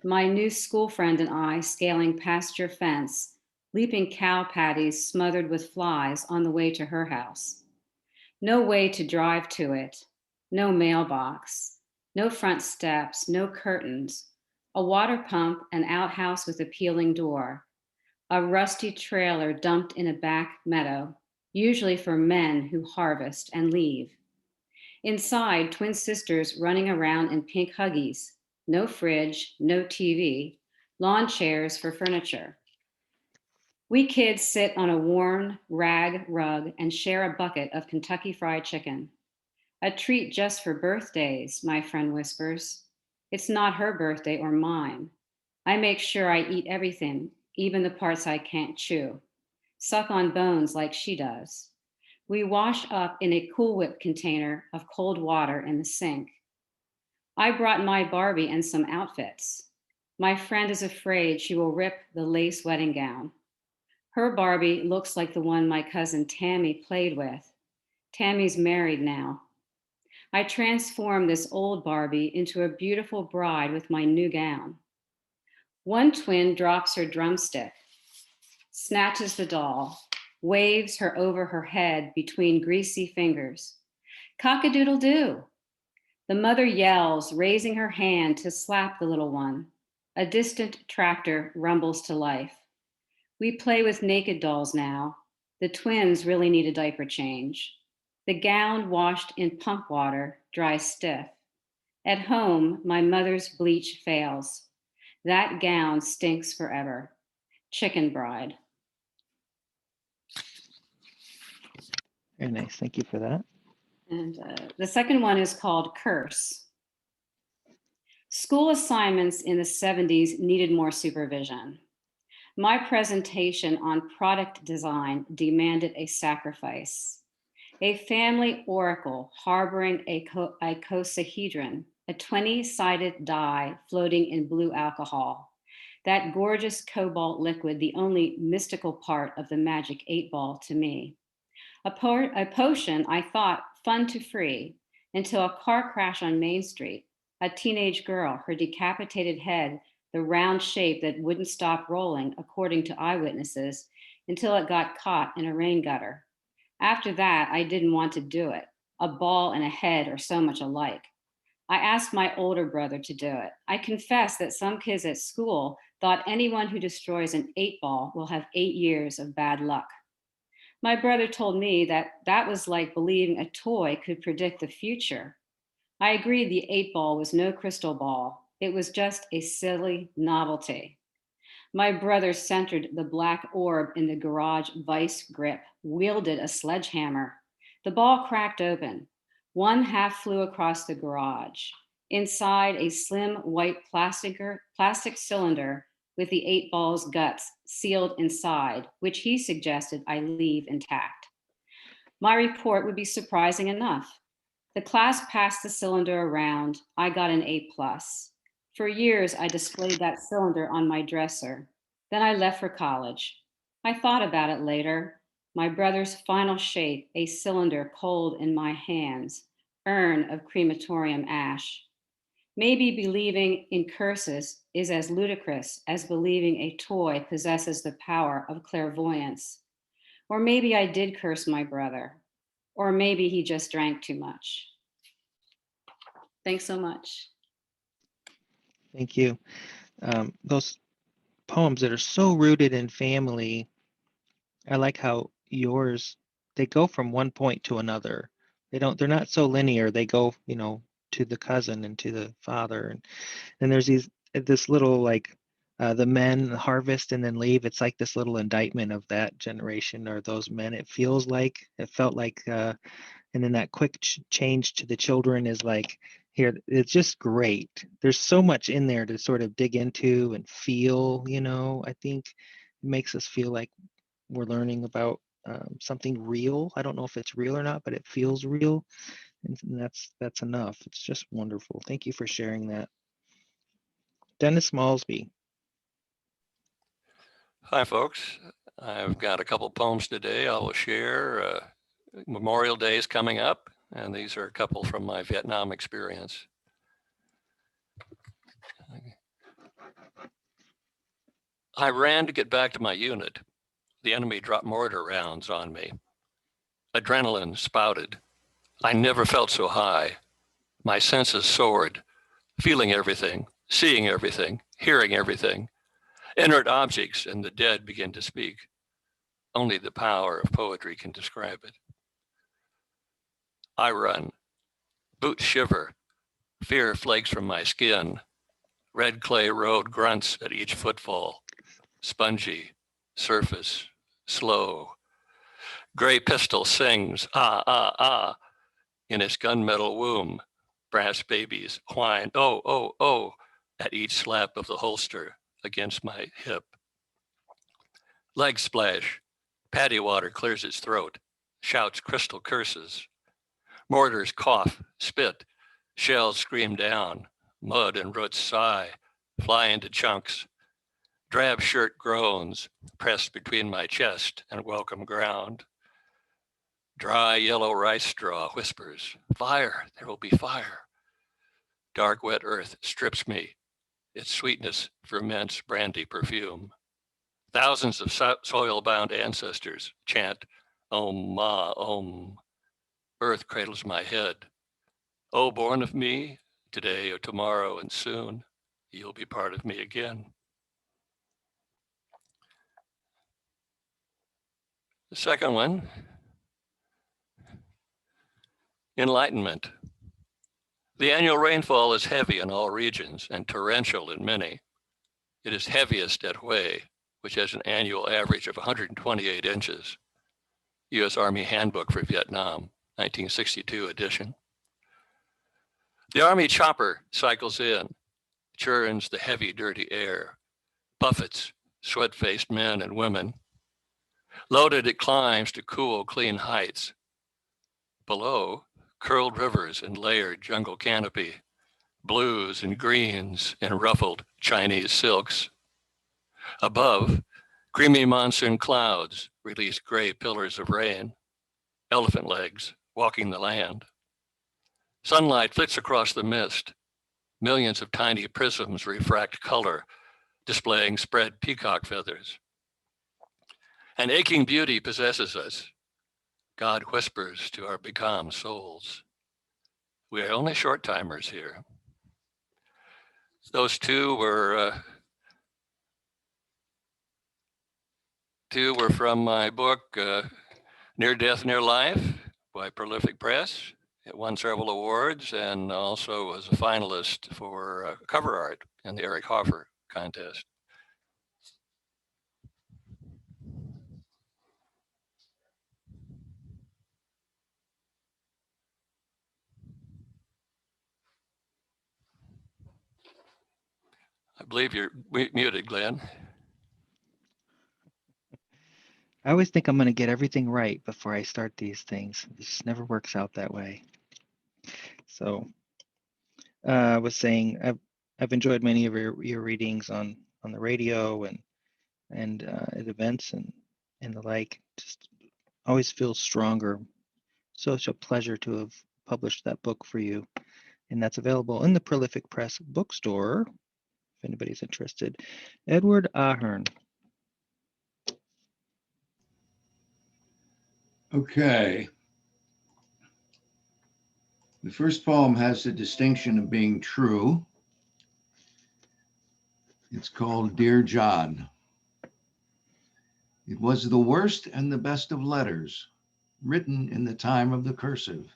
Speaker 19: My new school friend and I scaling pasture fence, leaping cow patties smothered with flies on the way to her house. No way to drive to it, no mailbox, no front steps, no curtains, a water pump, an outhouse with a peeling door, a rusty trailer dumped in a back meadow, usually for men who harvest and leave. Inside, twin sisters running around in pink Huggies, no fridge, no TV, lawn chairs for furniture. We kids sit on a worn rag rug and share a bucket of Kentucky Fried Chicken. A treat just for birthdays, my friend whispers. It's not her birthday or mine. I make sure I eat everything, even the parts I can't chew. Suck on bones like she does. We wash up in a Cool Whip container of cold water in the sink. I brought my Barbie and some outfits. My friend is afraid she will rip the lace wedding gown. Her Barbie looks like the one my cousin Tammy played with. Tammy's married now. I transformed this old Barbie into a beautiful bride with my new gown. One twin drops her drumstick, snatches the doll, waves her over her head between greasy fingers. Cock-a-doodle-doo. The mother yells, raising her hand to slap the little one. A distant tractor rumbles to life. We play with naked dolls now. The twins really need a diaper change. The gown washed in pump water dries stiff. At home, my mother's bleach fails. That gown stinks forever. Chicken bride.
Speaker 1: Very nice. Thank you for that.
Speaker 19: And the second one is called Curse. School assignments in the 70s needed more supervision. My presentation on product design demanded a sacrifice. A family oracle harboring a icosahedron, a 20-sided die floating in blue alcohol. That gorgeous cobalt liquid, the only mystical part of the magic 8-ball to me. A potion I thought fun to free until a car crash on Main Street. A teenage girl, her decapitated head, the round shape that wouldn't stop rolling, according to eyewitnesses, until it got caught in a rain gutter. After that, I didn't want to do it. A ball and a head are so much alike. I asked my older brother to do it. I confess that some kids at school thought anyone who destroys an 8-ball will have 8 years of bad luck. My brother told me that that was like believing a toy could predict the future. I agreed the 8-ball was no crystal ball. It was just a silly novelty. My brother centered the black orb in the garage vice grip, wielded a sledgehammer. The ball cracked open. One half flew across the garage. Inside, a slim white plastic cylinder with the 8-ball's guts sealed inside, which he suggested I leave intact. My report would be surprising enough. The class passed the cylinder around. I got an A+. For years, I displayed that cylinder on my dresser. Then I left for college. I thought about it later. My brother's final shape, a cylinder cold in my hands, urn of crematorium ash. Maybe believing in curses is as ludicrous as believing a toy possesses the power of clairvoyance. Or maybe I did curse my brother. Or maybe he just drank too much. Thanks so much.
Speaker 1: Thank you. Those poems that are so rooted in family, I like how yours, they go from one point to another. They're not so linear. They go, to the cousin and to the father. And there's this little like the men harvest and then leave. It's like this little indictment of that generation or those men. It felt like, and then that quick change to the children is like, here, it's just great. There's so much in there to sort of dig into and feel, I think it makes us feel like we're learning about something real. I don't know if it's real or not, but it feels real. And that's enough. It's just wonderful. Thank you for sharing that. Dennis Malsby.
Speaker 20: Hi, folks. I've got a couple poems today I will share. Memorial Day is coming up, and these are a couple from my Vietnam experience. I ran to get back to my unit. The enemy dropped mortar rounds on me. Adrenaline spouted. I never felt so high. My senses soared, feeling everything, seeing everything, hearing everything. Inert objects and the dead begin to speak. Only the power of poetry can describe it. I run. Boots shiver. Fear flakes from my skin. Red clay road grunts at each footfall. Spongy, surface, slow. Gray pistol sings, ah, ah, ah, in its gunmetal womb. Brass babies whine, oh, oh, oh, at each slap of the holster against my hip. Leg splash. Paddy water clears its throat, shouts crystal curses. Mortars cough, spit, shells scream down, mud and roots sigh, fly into chunks. Drab shirt groans, pressed between my chest and welcome ground. Dry yellow rice straw whispers, fire, there will be fire. Dark wet earth strips me, its sweetness ferments brandy perfume. Thousands of soil-bound ancestors chant, Om Ma Om. Earth cradles my head. Oh, born of me, today or tomorrow and soon, you'll be part of me again. The second one, enlightenment. The annual rainfall is heavy in all regions and torrential in many. It is heaviest at Hue, which has an annual average of 128 inches. U.S. Army Handbook for Vietnam, 1962 edition. The Army chopper cycles in, churns the heavy, dirty air, buffets sweat-faced men and women. Loaded, it climbs to cool, clean heights. Below, curled rivers and layered jungle canopy, blues and greens and ruffled Chinese silks. Above, creamy monsoon clouds release gray pillars of rain, elephant legs walking the land. Sunlight flits across the mist. Millions of tiny prisms refract color, displaying spread peacock feathers. An aching beauty possesses us. God whispers to our becalmed souls. We are only short timers here. Those two were from my book, Near Death, Near Life by Prolific Press. It won several awards and also was a finalist for cover art in the Eric Hoffer contest. I believe you're muted, Glenn.
Speaker 1: I always think I'm going to get everything right before I start these things. It just never works out that way. So I was saying I've enjoyed many of your readings on the radio and at events and the like. Just always feel stronger. Such a pleasure to have published that book for you. And that's available in the Prolific Press bookstore, if anybody's interested. Edward Ahern.
Speaker 16: Okay. The first poem has the distinction of being true. It's called Dear John. It was the worst and the best of letters, written in the time of the cursive.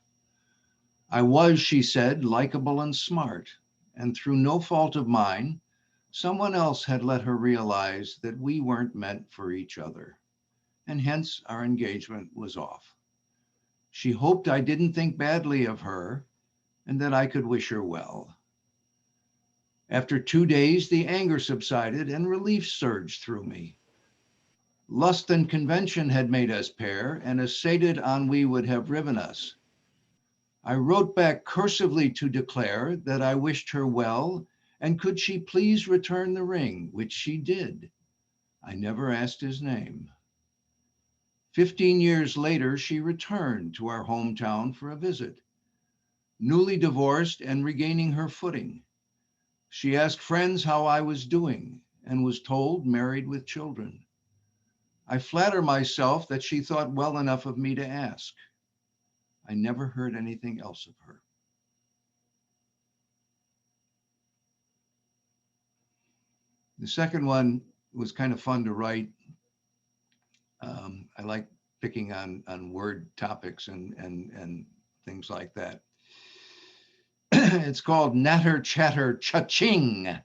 Speaker 16: I was, she said, likable and smart, and through no fault of mine, someone else had let her realize that we weren't meant for each other, and hence our engagement was off. She hoped I didn't think badly of her and that I could wish her well. After 2 days, the anger subsided and relief surged through me. Lust and convention had made us pair, and a sated ennui would have riven us. I wrote back cursively to declare that I wished her well, and could she please return the ring, which she did. I never asked his name. 15 years later, she returned to our hometown for a visit. Newly divorced and regaining her footing, she asked friends how I was doing and was told married with children. I flatter myself that she thought well enough of me to ask. I never heard anything else of her. The second one was kind of fun to write. I like picking on word topics and things like that. It's called Natter Chatter Cha-ching.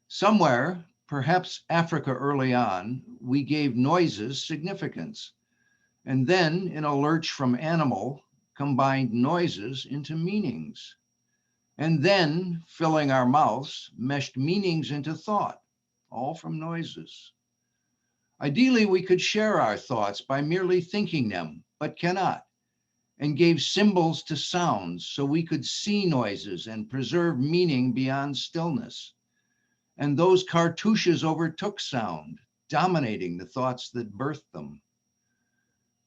Speaker 16: Somewhere, perhaps Africa early on, we gave noises significance, and then in a lurch from animal, combined noises into meanings, and then filling our mouths, meshed meanings into thought, all from noises. Ideally, we could share our thoughts by merely thinking them, but cannot, and gave symbols to sounds so we could see noises and preserve meaning beyond stillness. And those cartouches overtook sound, dominating the thoughts that birthed them.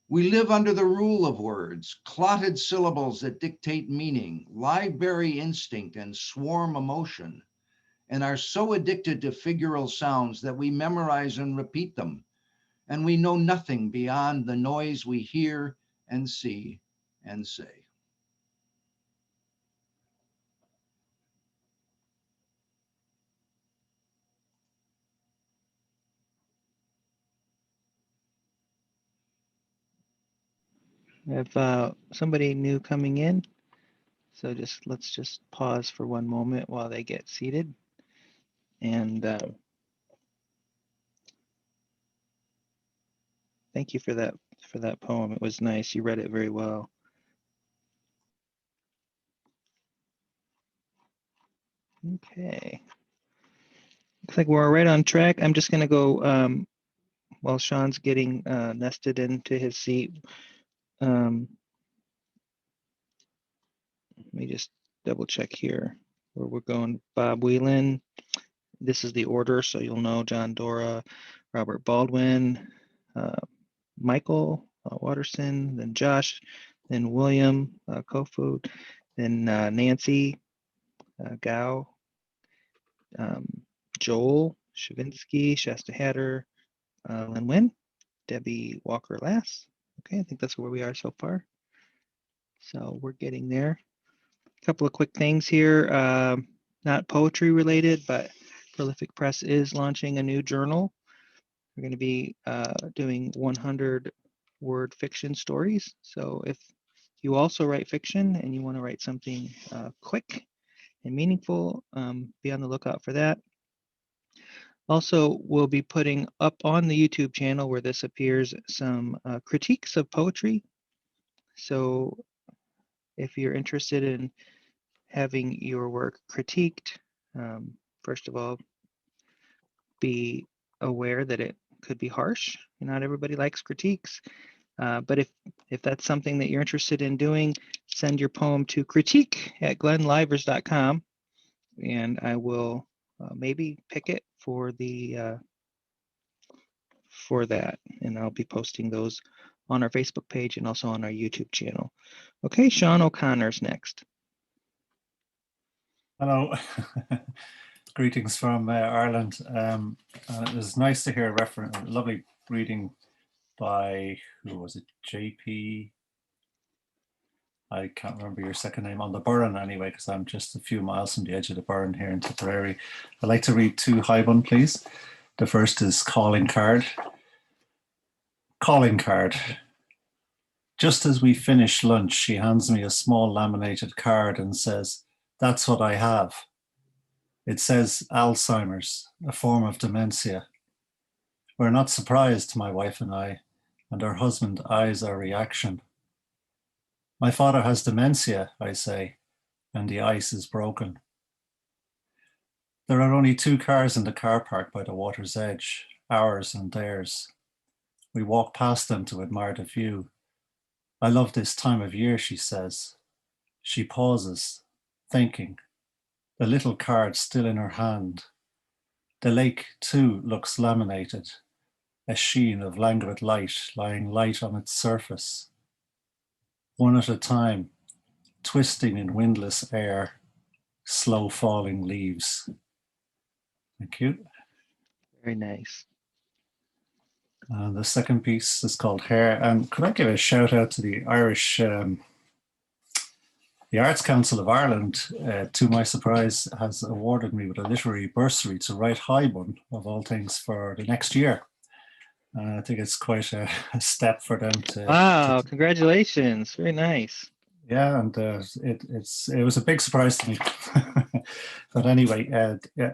Speaker 16: We live under the rule of words, clotted syllables that dictate meaning, library instinct and swarm emotion, and are so addicted to figural sounds that we memorize and repeat them, and we know nothing beyond the noise we hear and see and say.
Speaker 1: We have somebody new coming in. So let's just pause for one moment while they get seated. And thank you for that poem. It was nice. You read it very well. Okay. Looks like we're right on track. I'm just going to go while Sean's getting nested into his seat. Let me just double check here where we're going. Bob Whalen. This is the order, so you'll know John Dora, Robert Baldwin, Michael Watterson, then Josh, then William Kofood, then Nancy Gao, Joel Shavinsky, Shasta Hatter, Lynn Wynn, Debbie Walker Lass. Okay, I think that's where we are so far. So we're getting there. A couple of quick things here, not poetry related, but Prolific Press is launching a new journal. We're going to be doing 100-word fiction stories. So if you also write fiction and you want to write something quick and meaningful, be on the lookout for that. Also, we'll be putting up on the YouTube channel where this appears some critiques of poetry. So if you're interested in having your work critiqued, first of all, be aware that it could be harsh. Not everybody likes critiques, but if that's something that you're interested in doing, send your poem to critique@glennlivers.com, and I will maybe pick it for that, and I'll be posting those on our Facebook page and also on our YouTube channel. Okay, Sean O'Connor's next.
Speaker 21: Hello. Greetings from Ireland. It was nice to hear a lovely reading by, who was it, JP? I can't remember your second name, on the Burren anyway, because I'm just a few miles from the edge of the Burren here in Tipperary. I'd like to read two Haibun, please. The first is Calling Card. Calling Card. Just as we finish lunch, she hands me a small laminated card and says, "That's what I have." It says Alzheimer's, a form of dementia. We're not surprised, my wife and I, and our husband eyes our reaction. My father has dementia, I say, and the ice is broken. There are only 2 cars in the car park by the water's edge, ours and theirs. We walk past them to admire the view. I love this time of year, she says. She pauses, thinking, the little card still in her hand. The lake too looks laminated, a sheen of languid light lying light on its surface. One at a time, twisting in windless air, slow falling leaves. Thank you.
Speaker 1: Very nice.
Speaker 21: The second piece is called Hair. And could I give a shout out to the Irish, the Arts Council of Ireland, to my surprise, has awarded me with a literary bursary to write Haibun, of all things, for the next year. I think it's quite a step for them to.
Speaker 1: Wow, congratulations. Very nice.
Speaker 21: Yeah, and it was a big surprise to me. But anyway,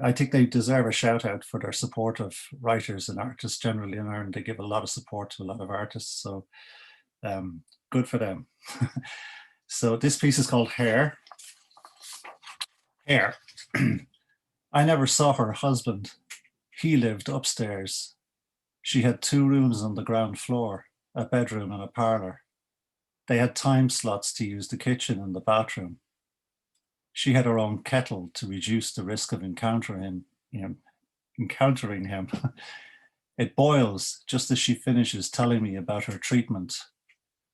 Speaker 21: I think they deserve a shout out for their support of writers and artists generally in Ireland. They give a lot of support to a lot of artists, so good for them. So this piece is called Hair. Hair. I never saw her husband. He lived upstairs. She had 2 rooms on the ground floor, a bedroom and a parlor. They had time slots to use the kitchen and the bathroom. She had her own kettle to reduce the risk of encountering him. It boils just as she finishes telling me about her treatment,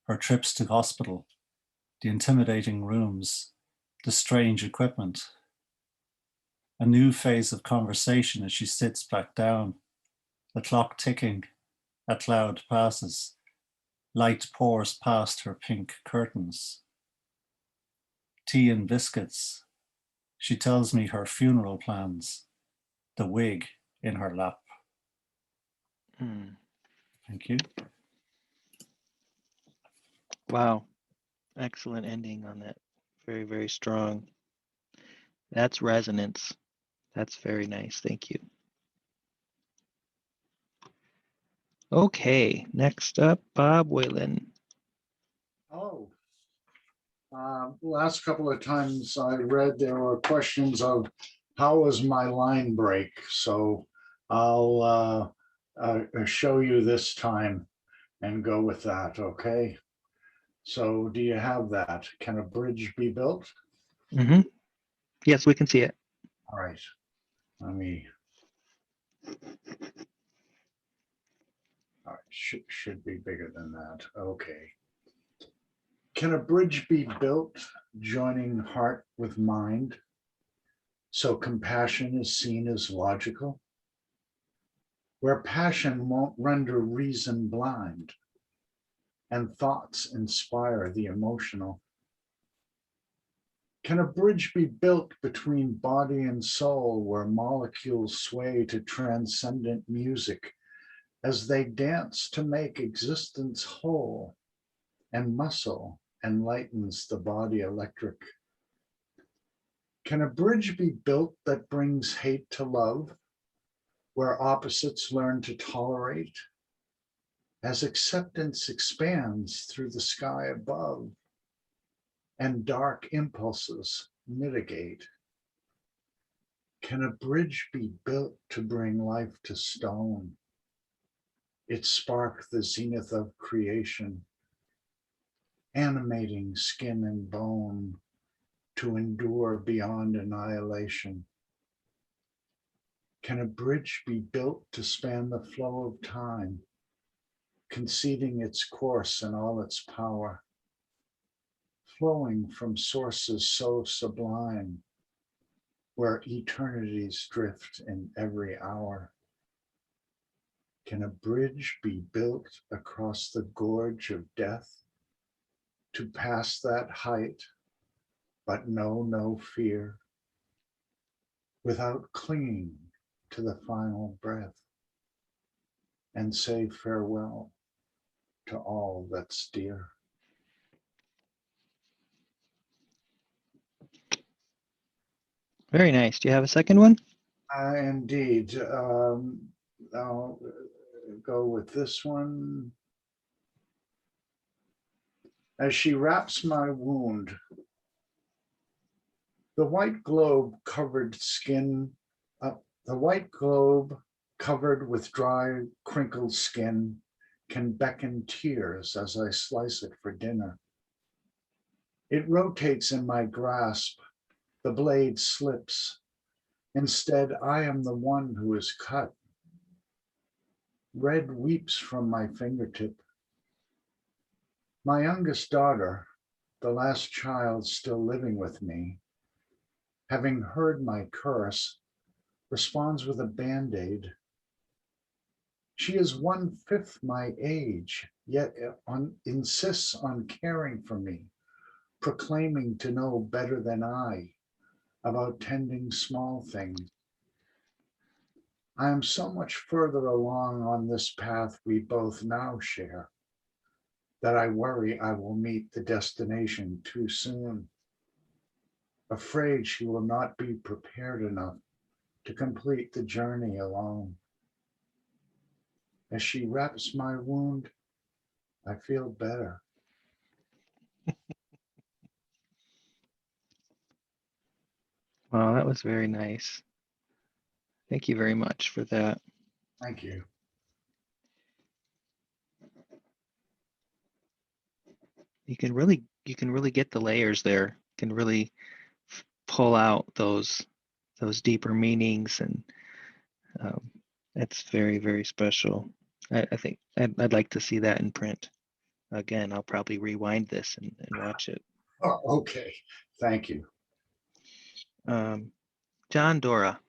Speaker 21: her trips to hospital, the intimidating rooms, the strange equipment. A new phase of conversation as she sits back down, the clock ticking, a cloud passes. Light pours past her pink curtains. Tea and biscuits. She tells me her funeral plans, the wig in her lap. Thank you.
Speaker 1: Wow. Excellent ending on that. Very, very strong. That's resonance. That's very nice. Thank you. Okay, next up, Bob Whalen.
Speaker 2: Oh, last couple of times I read there were questions of how was my line break? So I'll show you this time and go with that, okay? So do you have that? Can a bridge be built?
Speaker 1: Mm-hmm. Yes, we can see it.
Speaker 2: All right, let me. All right, should be bigger than that. Okay. Can a bridge be built joining heart with mind so compassion is seen as logical? Where passion won't render reason blind and thoughts inspire the emotional. Can a bridge be built between body and soul where molecules sway to transcendent music as they dance to make existence whole, and muscle enlightens the body electric? Can a bridge be built that brings hate to love, where opposites learn to tolerate, as acceptance expands through the sky above, and dark impulses mitigate? Can a bridge be built to bring life to stone? It sparked the zenith of creation, animating skin and bone to endure beyond annihilation. Can a bridge be built to span the flow of time, conceding its course and all its power, flowing from sources so sublime, where eternities drift in every hour? Can a bridge be built across the gorge of death to pass that height, but know no fear, without clinging to the final breath, and say farewell to all that's dear?
Speaker 1: Very nice. Do you have a second one?
Speaker 2: Indeed. I'll go with this one. As she wraps my wound, the white globe covered skin, the white globe covered with dry, crinkled skin can beckon tears as I slice it for dinner. It rotates in my grasp, the blade slips, Instead, I am the one who is cut. Red weeps from my fingertip. My youngest daughter, the last child still living with me, having heard my curse, responds with a Band-Aid. She is 1/5 my age, yet insists on caring for me, proclaiming to know better than I about tending small things. I am so much further along on this path we both now share that I worry I will meet the destination too soon. Afraid she will not be prepared enough to complete the journey alone. As she wraps my wound, I feel better.
Speaker 1: Wow, that was very nice. Thank you very much for that.
Speaker 2: Thank you.
Speaker 1: You can really get the layers there. You can really pull out those deeper meanings, and it's very, very special. I think I'd like to see that in print. Again, I'll probably rewind this and watch it.
Speaker 2: Oh, okay. Thank you.
Speaker 1: John, Dora.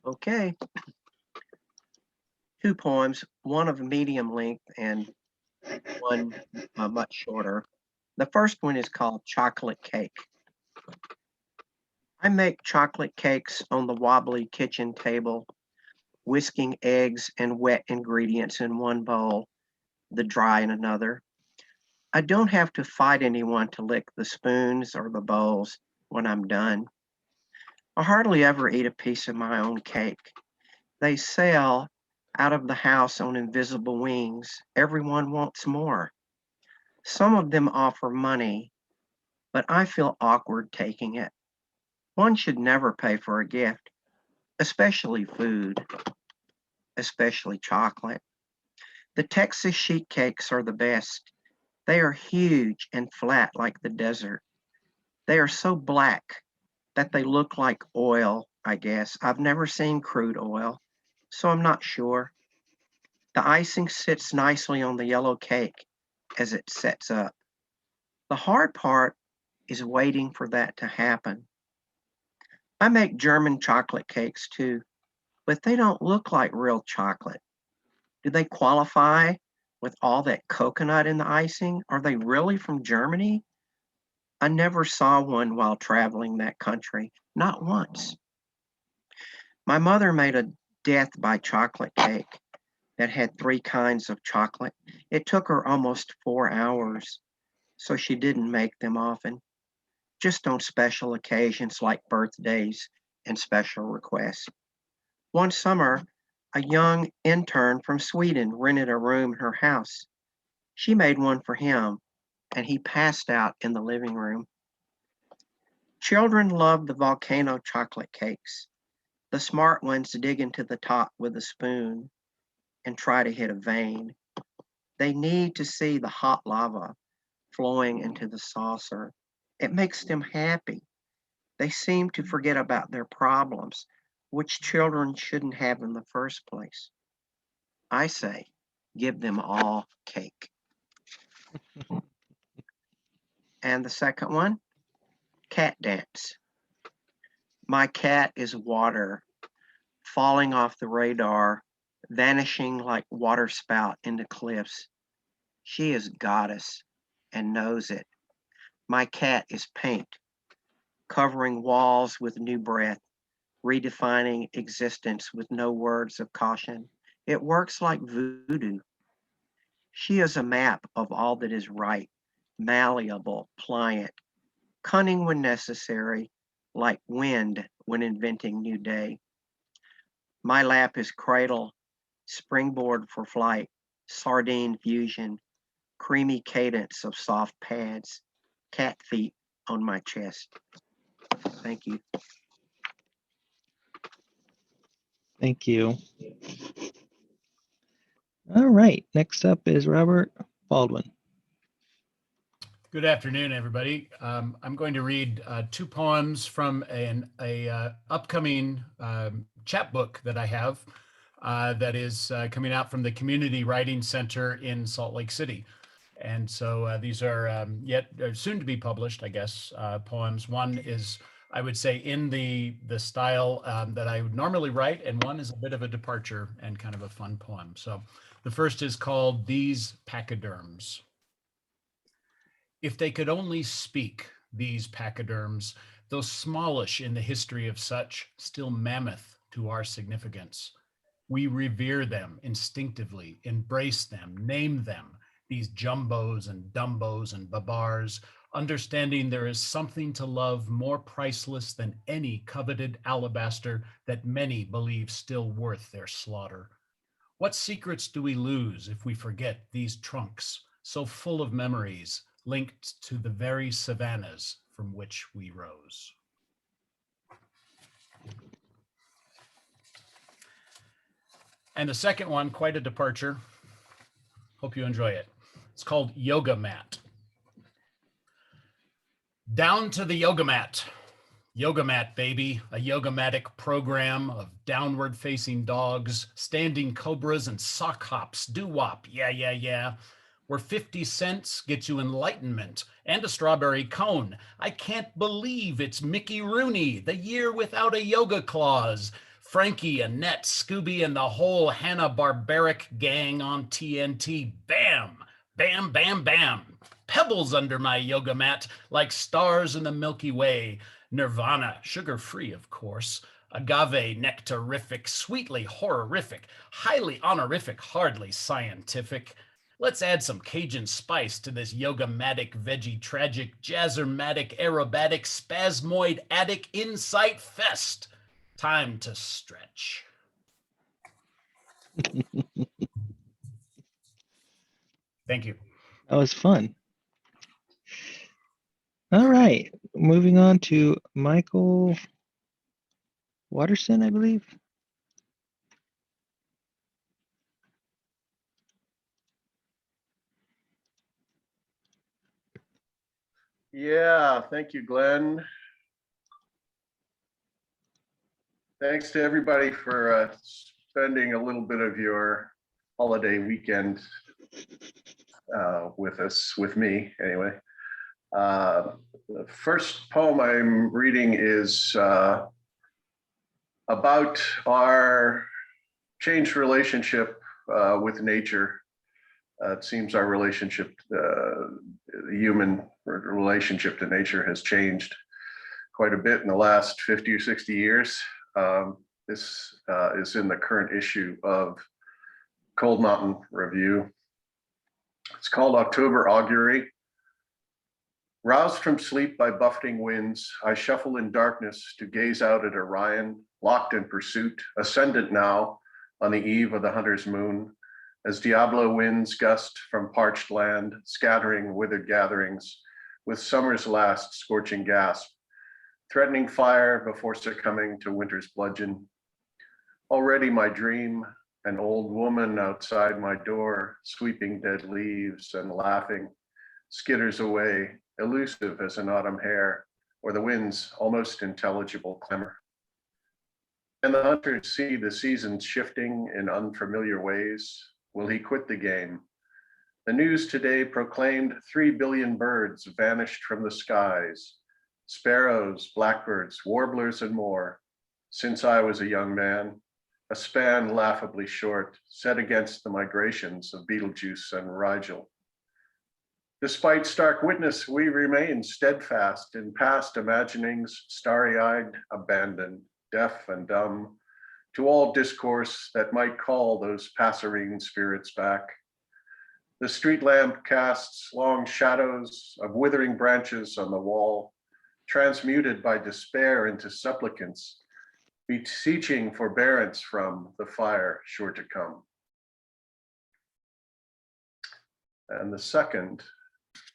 Speaker 3: Okay. 2 poems, one of medium length and one much shorter. The first one is called Chocolate Cake. I make chocolate cakes on the wobbly kitchen table, whisking eggs and wet ingredients in one bowl, the dry in another. I don't have to fight anyone to lick the spoons or the bowls when I'm done. I hardly ever eat a piece of my own cake. They sail out of the house on invisible wings. Everyone wants more. Some of them offer money, but I feel awkward taking it. One should never pay for a gift, especially food, especially chocolate. The Texas sheet cakes are the best. They are huge and flat like the desert. They are so black that they look like oil, I guess. I've never seen crude oil, so I'm not sure. The icing sits nicely on the yellow cake as it sets up. The hard part is waiting for that to happen. I make German chocolate cakes too, but they don't look like real chocolate. Do they qualify with all that coconut in the icing? Are they really from Germany? I never saw one while traveling that country, not once. My mother made a death by chocolate cake that had 3 kinds of chocolate. It took her almost 4 hours, so she didn't make them often, just on special occasions like birthdays and special requests. One summer, a young intern from Sweden rented a room in her house. She made one for him, and he passed out in the living room. Children love the volcano chocolate cakes. The smart ones dig into the top with a spoon and try to hit a vein. They need to see the hot lava flowing into the saucer. It makes them happy. They seem to forget about their problems, which children shouldn't have in the first place. I say, give them all cake. And the second one, cat dance. My cat is water, falling off the radar, vanishing like waterspout into cliffs. She is goddess and knows it. My cat is paint, covering walls with new breath, redefining existence with no words of caution. It works like voodoo. She is a map of all that is right, malleable, pliant, cunning when necessary, like wind when inventing new day. My lap is cradle, springboard for flight, sardine fusion, creamy cadence of soft pads, cat feet on my chest. Thank you.
Speaker 1: Thank you. All right, next up is Robert Baldwin.
Speaker 4: Good afternoon, everybody. I'm going to read two poems from an upcoming chapbook that I have that is coming out from the Community Writing Center in Salt Lake City. And so these are soon to be published, I guess, poems. One is, I would say, in the style that I would normally write, and one is a bit of a departure and kind of a fun poem. So the first is called These Pachyderms. If they could only speak, these pachyderms, though smallish in the history of such, still mammoth to our significance. We revere them instinctively, embrace them, name them, these jumbos and dumbos and babars, understanding there is something to love more priceless than any coveted alabaster that many believe still worth their slaughter. What secrets do we lose if we forget these trunks, so full of memories, linked to the very savannas from which we rose? And the second one, quite a departure. Hope you enjoy it. It's called Yoga Mat. Down to the yoga mat. Yoga mat, baby, a yoga-matic program of downward-facing dogs, standing cobras, and sock hops, doo-wop, yeah. Where 50 cents gets you enlightenment and a strawberry cone. I can't believe it's Mickey Rooney, the year without a yoga clause. Frankie, Annette, Scooby, and the whole Hanna-Barbaric gang on TNT. Bam, bam, bam, bam. Pebbles under my yoga mat like stars in the Milky Way. Nirvana, sugar-free, of course. Agave, nectarific, sweetly horrific, highly honorific, hardly scientific. Let's add some Cajun spice to this yoga-matic, veggie, tragic, jazzermatic, aerobatic, spasmoid, attic, insight fest. Time to stretch. Thank you.
Speaker 1: That was fun. All right, moving on to Michael Watterson, I believe.
Speaker 22: Yeah, thank you, Glenn. Thanks to everybody for spending a little bit of your holiday weekend with us, with me anyway. The first poem I'm reading is about our changed relationship with nature. It seems our relationship, the human relationship to nature has changed quite a bit in the last 50 or 60 years. This is in the current issue of Cold Mountain Review. It's called October Augury. Roused from sleep by buffeting winds, I shuffle in darkness to gaze out at Orion, locked in pursuit, ascendant now on the eve of the hunter's moon, as Diablo winds gust from parched land, scattering withered gatherings with summer's last scorching gasp, threatening fire before succumbing to winter's bludgeon. Already my dream, an old woman outside my door, sweeping dead leaves and laughing, skitters away, elusive as an autumn hare, or the wind's almost intelligible clamor. And the hunters see the seasons shifting in unfamiliar ways. Will he quit the game? The news today proclaimed 3 billion birds vanished from the skies, sparrows, blackbirds, warblers, and more, since I was a young man, a span laughably short, set against the migrations of Betelgeuse and Rigel. Despite stark witness, we remain steadfast in past imaginings, starry-eyed, abandoned, deaf and dumb, to all discourse that might call those passerine spirits back. The street lamp casts long shadows of withering branches on the wall, transmuted by despair into supplicants, beseeching forbearance from the fire sure to come. And the second,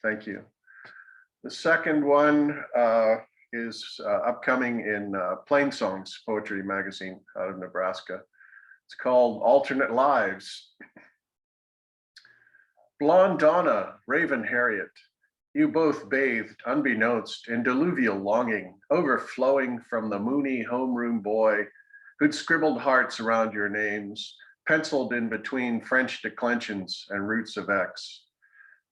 Speaker 22: thank you. The second one is upcoming in Plainsongs Poetry Magazine out of Nebraska. It's called Alternate Lives. Blonde Donna, Raven Harriet, You both bathed unbeknownst in diluvial longing, overflowing from the moony homeroom boy who'd scribbled hearts around your names, penciled in between French declensions and roots of X.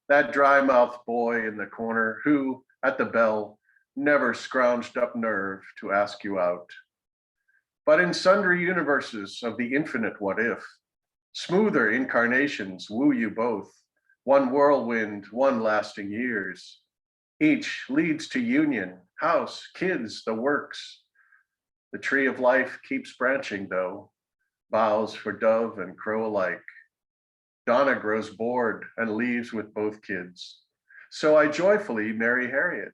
Speaker 22: That dry-mouthed boy in the corner who, at the bell, never scrounged up nerve to ask you out. But in sundry universes of the infinite what if, smoother incarnations woo you both, one whirlwind, one lasting years. Each leads to union, house, kids, the works. The tree of life keeps branching though, boughs for dove and crow alike. Donna grows bored and leaves with both kids. So I joyfully marry Harriet,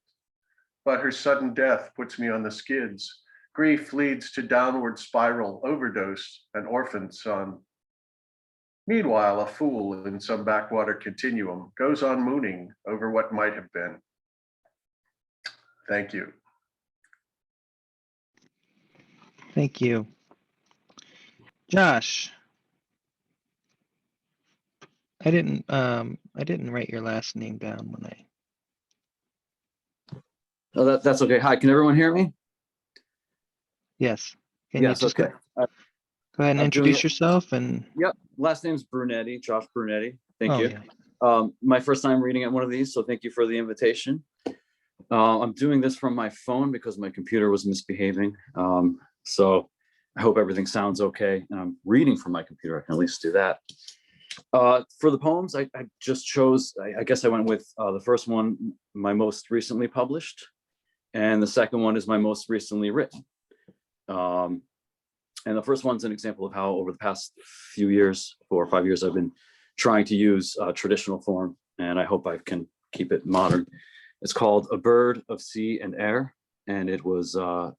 Speaker 22: but her sudden death puts me on the skids. Grief leads to downward spiral, overdose, an orphaned son. Meanwhile, a fool in some backwater continuum goes on mooning over what might have been. Thank you.
Speaker 1: Thank you. Josh. I didn't write your last name down when I.
Speaker 5: Oh, that's okay. Hi, can everyone hear me?
Speaker 1: Yes. Can you
Speaker 5: Yes,
Speaker 1: just
Speaker 5: okay.
Speaker 1: go ahead and
Speaker 5: I'm doing
Speaker 1: introduce yourself and.
Speaker 5: Yep, last name's Brunetti, Josh Brunetti. Thank
Speaker 1: Oh,
Speaker 5: you.
Speaker 1: yeah.
Speaker 5: My first time reading at one of these, so thank you for the invitation. I'm doing this from my phone because my computer was misbehaving. So I hope everything sounds okay. And I'm reading from my computer, I can at least do that. For the poems, I just chose, I guess I went with the first one, my most recently published, and the second one is my most recently written. And the first one's an example of how over the past few years, 4 or 5 years, I've been trying to use traditional form, and I hope I can keep it modern. It's called A Bird of Sea and Air, and it was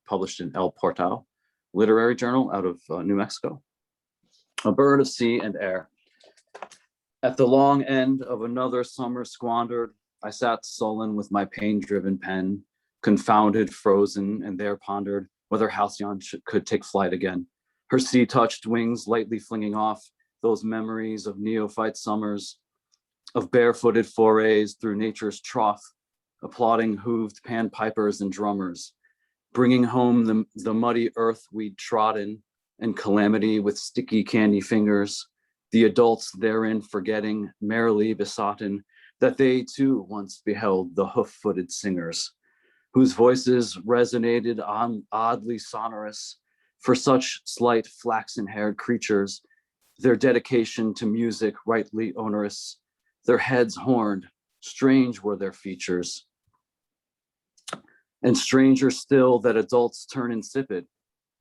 Speaker 5: published in El Portal Literary Journal out of New Mexico. A bird of sea and air. At the long end of another summer squandered, I sat sullen with my pain-driven pen, confounded, frozen, and there pondered whether Halcyon could take flight again. Her sea-touched wings lightly flinging off those memories of neophyte summers, of barefooted forays through nature's trough, applauding hooved panpipers and drummers, bringing home the muddy earth we'd trodden, and calamity with sticky candy fingers, the adults therein forgetting, merrily besoughten, that they too once beheld the hoof-footed singers, whose voices resonated on oddly sonorous, for such slight flaxen-haired creatures, their dedication to music rightly onerous, their heads horned, strange were their features. And stranger still that adults turn insipid,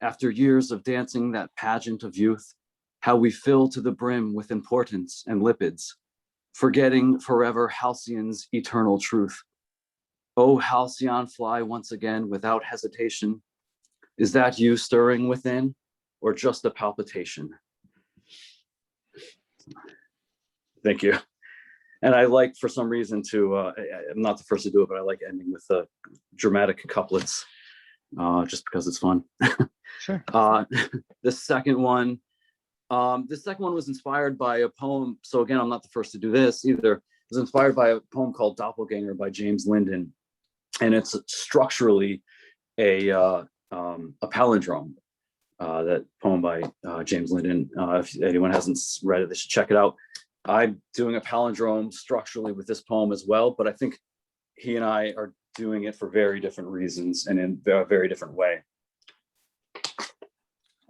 Speaker 5: after years of dancing that pageant of youth, how we fill to the brim with importance and lipids, forgetting forever Halcyon's eternal truth. Oh, Halcyon, fly once again without hesitation. Is that you stirring within, or just a palpitation? Thank you. And I like, for some reason, to, I'm not the first to do it, but I like ending with the dramatic couplets, just because it's fun.
Speaker 1: Sure.
Speaker 5: The second one was inspired by a poem. So again, I'm not the first to do this either. It was inspired by a poem called Doppelganger by James Linden. And it's structurally a palindrome, that poem by James Linden. If anyone hasn't read it, they should check it out. I'm doing a palindrome structurally with this poem as well, but I think he and I are doing it for very different reasons and in a very different way.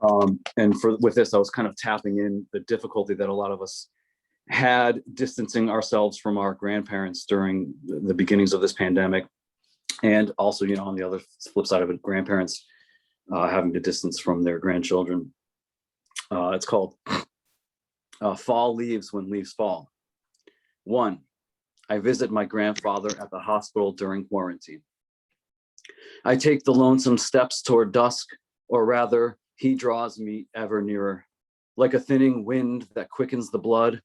Speaker 5: And with this, I was kind of tapping in the difficulty that a lot of us had distancing ourselves from our grandparents during the beginnings of this pandemic. And also, you know, on the other flip side of it, grandparents having to distance from their grandchildren. It's called Fall Leaves When Leaves Fall. 1, I visit my grandfather at the hospital during quarantine. I take the lonesome steps toward dusk, or rather, he draws me ever nearer. Like a thinning wind that quickens the blood,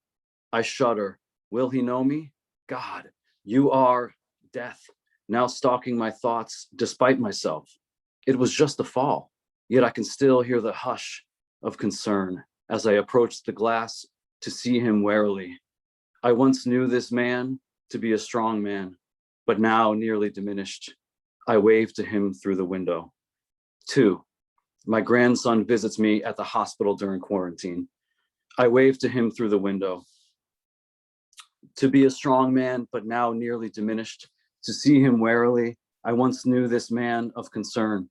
Speaker 5: I shudder. Will he know me? God, you are death, now stalking my thoughts despite myself. It was just a fall, yet I can still hear the hush of concern as I approach the glass to see him warily. I once knew this man to be a strong man, but now nearly diminished. I wave to him through the window. 2. My grandson visits me at the hospital during quarantine. I wave to him through the window. To be a strong man, but now nearly diminished. To see him warily, I once knew this man of concern.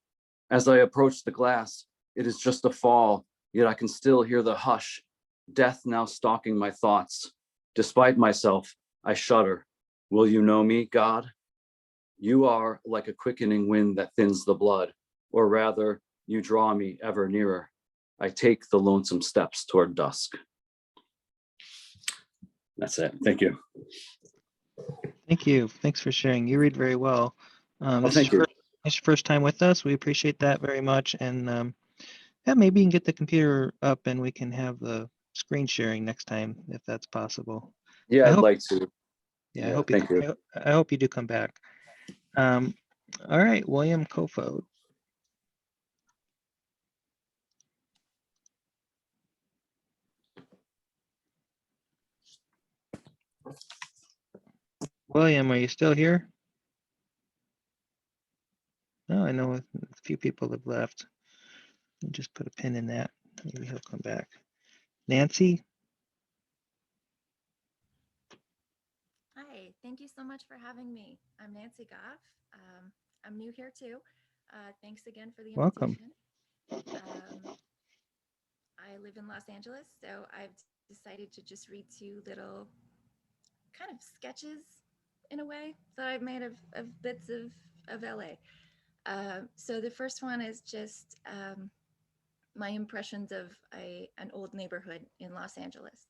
Speaker 5: As I approach the glass, it is just a fall, yet I can still hear the hush. Death now stalking my thoughts. Despite myself, I shudder. Will you know me, God? You are like a quickening wind that thins the blood, or rather, you draw me ever nearer. I take the lonesome steps toward dusk. That's it. Thank you.
Speaker 1: Thank you. Thanks for sharing. You read very well.
Speaker 5: Thank you.
Speaker 1: It's your first time with us. We appreciate that very much. And yeah, maybe you can get the computer up and we can have the screen sharing next time if that's possible.
Speaker 5: Yeah, I'd like to.
Speaker 1: Yeah,
Speaker 5: Yeah, thank you.
Speaker 1: I hope you do come back. All right, William Kofod. William, are you still here? No, I know a few people have left. I'll just put a pin in that. Maybe he'll come back. Nancy?
Speaker 8: Hi, thank you so much for having me. I'm Nancy Goff. I'm new here too. Thanks again for the
Speaker 1: Welcome.
Speaker 8: invitation. I live in Los Angeles, so I've decided to just read 2 little kind of sketches in a way that I've made of bits of LA. So the first one is just my impressions of an old neighborhood in Los Angeles.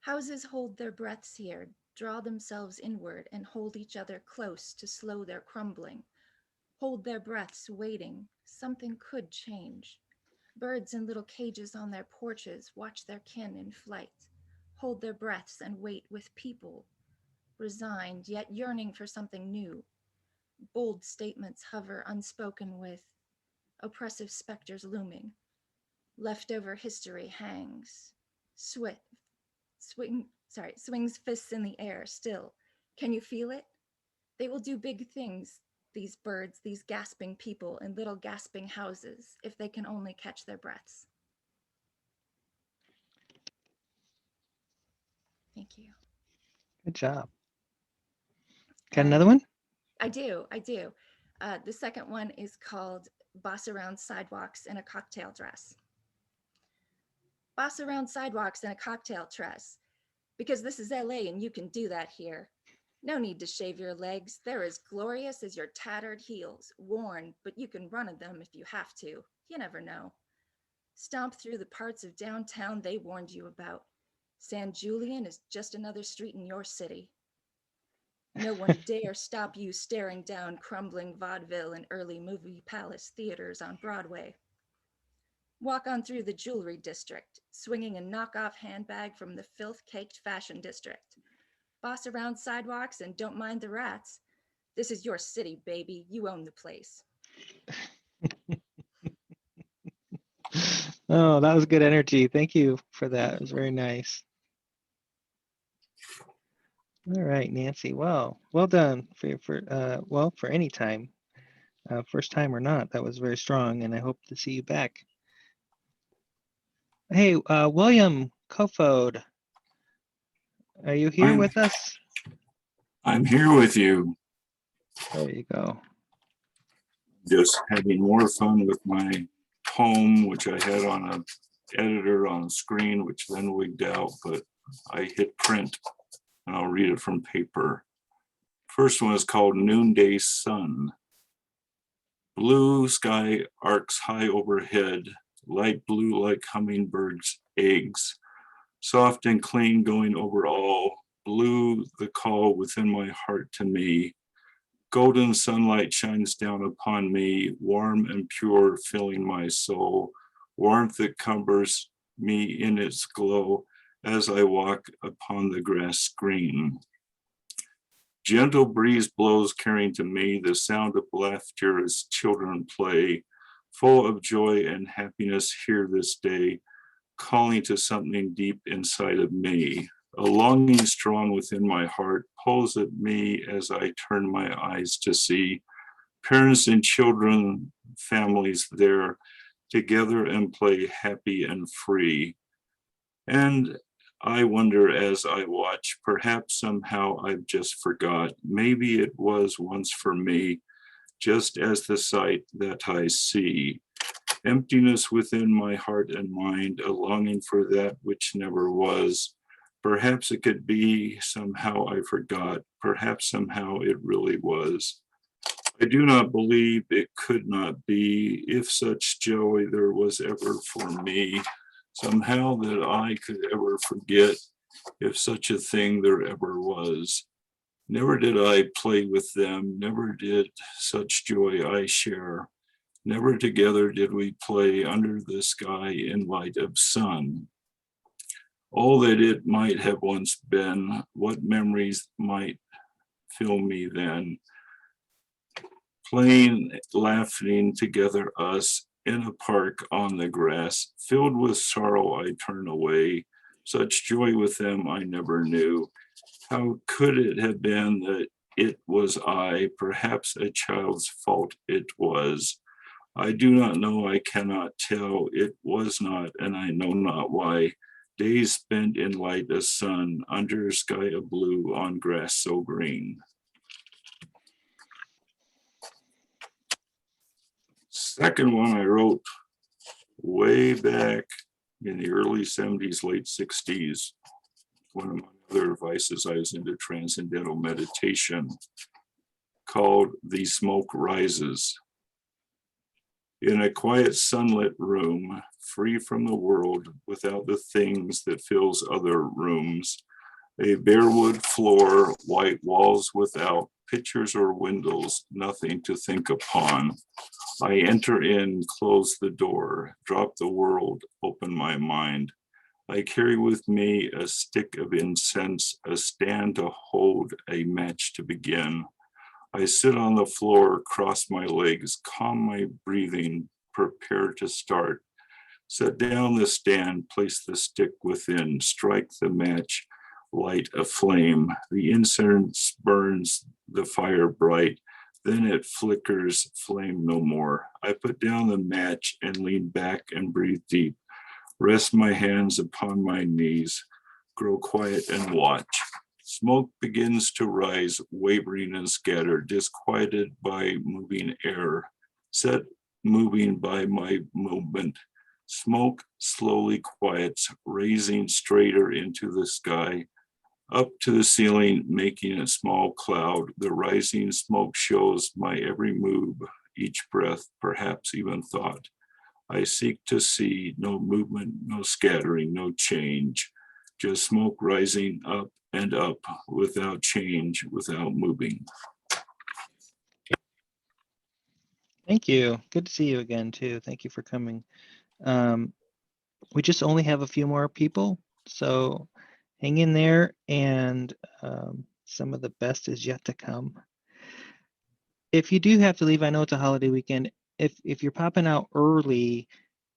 Speaker 8: Houses hold their breaths here, draw themselves inward, and hold each other close to slow their crumbling. Hold their breaths, waiting. Something could change. Birds in little cages on their porches watch their kin in flight. Hold their breaths and wait with people. Resigned, yet yearning for something new. Bold statements hover unspoken with. Oppressive specters looming. Leftover history hangs. Swings fists in the air still. Can you feel it? They will do big things, these birds, these gasping people in little gasping houses, if they can only catch their breaths. Thank you.
Speaker 1: Good job. Got another one?
Speaker 8: I do. The second one is called Boss Around Sidewalks in a Cocktail Dress. Boss around sidewalks in a cocktail dress, because this is LA and you can do that here. No need to shave your legs. They're as glorious as your tattered heels, worn, but you can run in them if you have to. You never know. Stomp through the parts of downtown they warned you about. San Julian is just another street in your city. No one dare stop you staring down crumbling vaudeville and early movie palace theaters on Broadway. Walk on through the jewelry district, swinging a knockoff handbag from the filth-caked fashion district. Boss around sidewalks and don't mind the rats. This is your city, baby. You own the place.
Speaker 1: Oh, that was good energy. Thank you for that. It was very nice. All right, Nancy. Well done for any time, first time or not. That was very strong, and I hope to see you back. Hey, William Kofod, are you here with us?
Speaker 9: I'm here with you.
Speaker 1: There you go.
Speaker 9: Just having more fun with my poem, which I had on an editor on a screen, which then wigged out, but I hit print and I'll read it from paper. First one is called Noonday Sun. Blue sky arcs high overhead, light blue like hummingbirds' eggs, soft and clean going over all, blue the call within my heart to me. Golden sunlight shines down upon me, warm and pure, filling my soul, warmth that covers me in its glow as I walk upon the grass green. Gentle breeze blows, carrying to me the sound of laughter as children play, full of joy and happiness here this day, calling to something deep inside of me. A longing strong within my heart pulls at me as I turn my eyes to see parents and children, families there together and play happy and free. And I wonder as I watch, perhaps somehow I've just forgot. Maybe it was once for me, just as the sight that I see. Emptiness within my heart and mind, a longing for that which never was. Perhaps it could be, somehow I forgot. Perhaps somehow it really was. I do not believe it could not be, if such joy there was ever for me, somehow that I could ever forget, if such a thing there ever was. Never did I play with them, never did such joy I share. Never together did we play under the sky in light of sun. All that it might have once been, what memories might fill me then. Playing, laughing together us in a park on the grass, filled with sorrow I turn away. Such joy with them I never knew. How could it have been that it was I, perhaps a child's fault it was. I do not know, I cannot tell, it was not, and I know not why. Days spent in light of sun, under sky of blue, on grass so green. Second one I wrote way back in the early 70s, late 60s. One of my other vices, I was into transcendental meditation, called The Smoke Rises. In a quiet sunlit room, free from the world, without the things that fills other rooms, a bare wood floor, white walls without, pictures or windows, nothing to think upon. I enter in, close the door, drop the world, open my mind. I carry with me a stick of incense, a stand to hold, a match to begin. I sit on the floor, cross my legs, calm my breathing, prepare to start. Set down the stand, place the stick within, strike the match, light a flame. The incense burns the fire bright, then it flickers, flame no more. I put down the match and lean back and breathe deep. Rest my hands upon my knees, grow quiet and watch. Smoke begins to rise, wavering and scattered, disquieted by moving air, set moving by my movement. Smoke slowly quiets, raising straighter into the sky, up to the ceiling, making a small cloud. The rising smoke shows my every move, each breath, perhaps even thought. I seek to see no movement, no scattering, no change, just smoke rising up and up without change, without moving.
Speaker 1: Thank you. Good to see you again, too. Thank you for coming. We just only have a few more people, so hang in there, and some of the best is yet to come. If you do have to leave, I know it's a holiday weekend. If you're popping out early,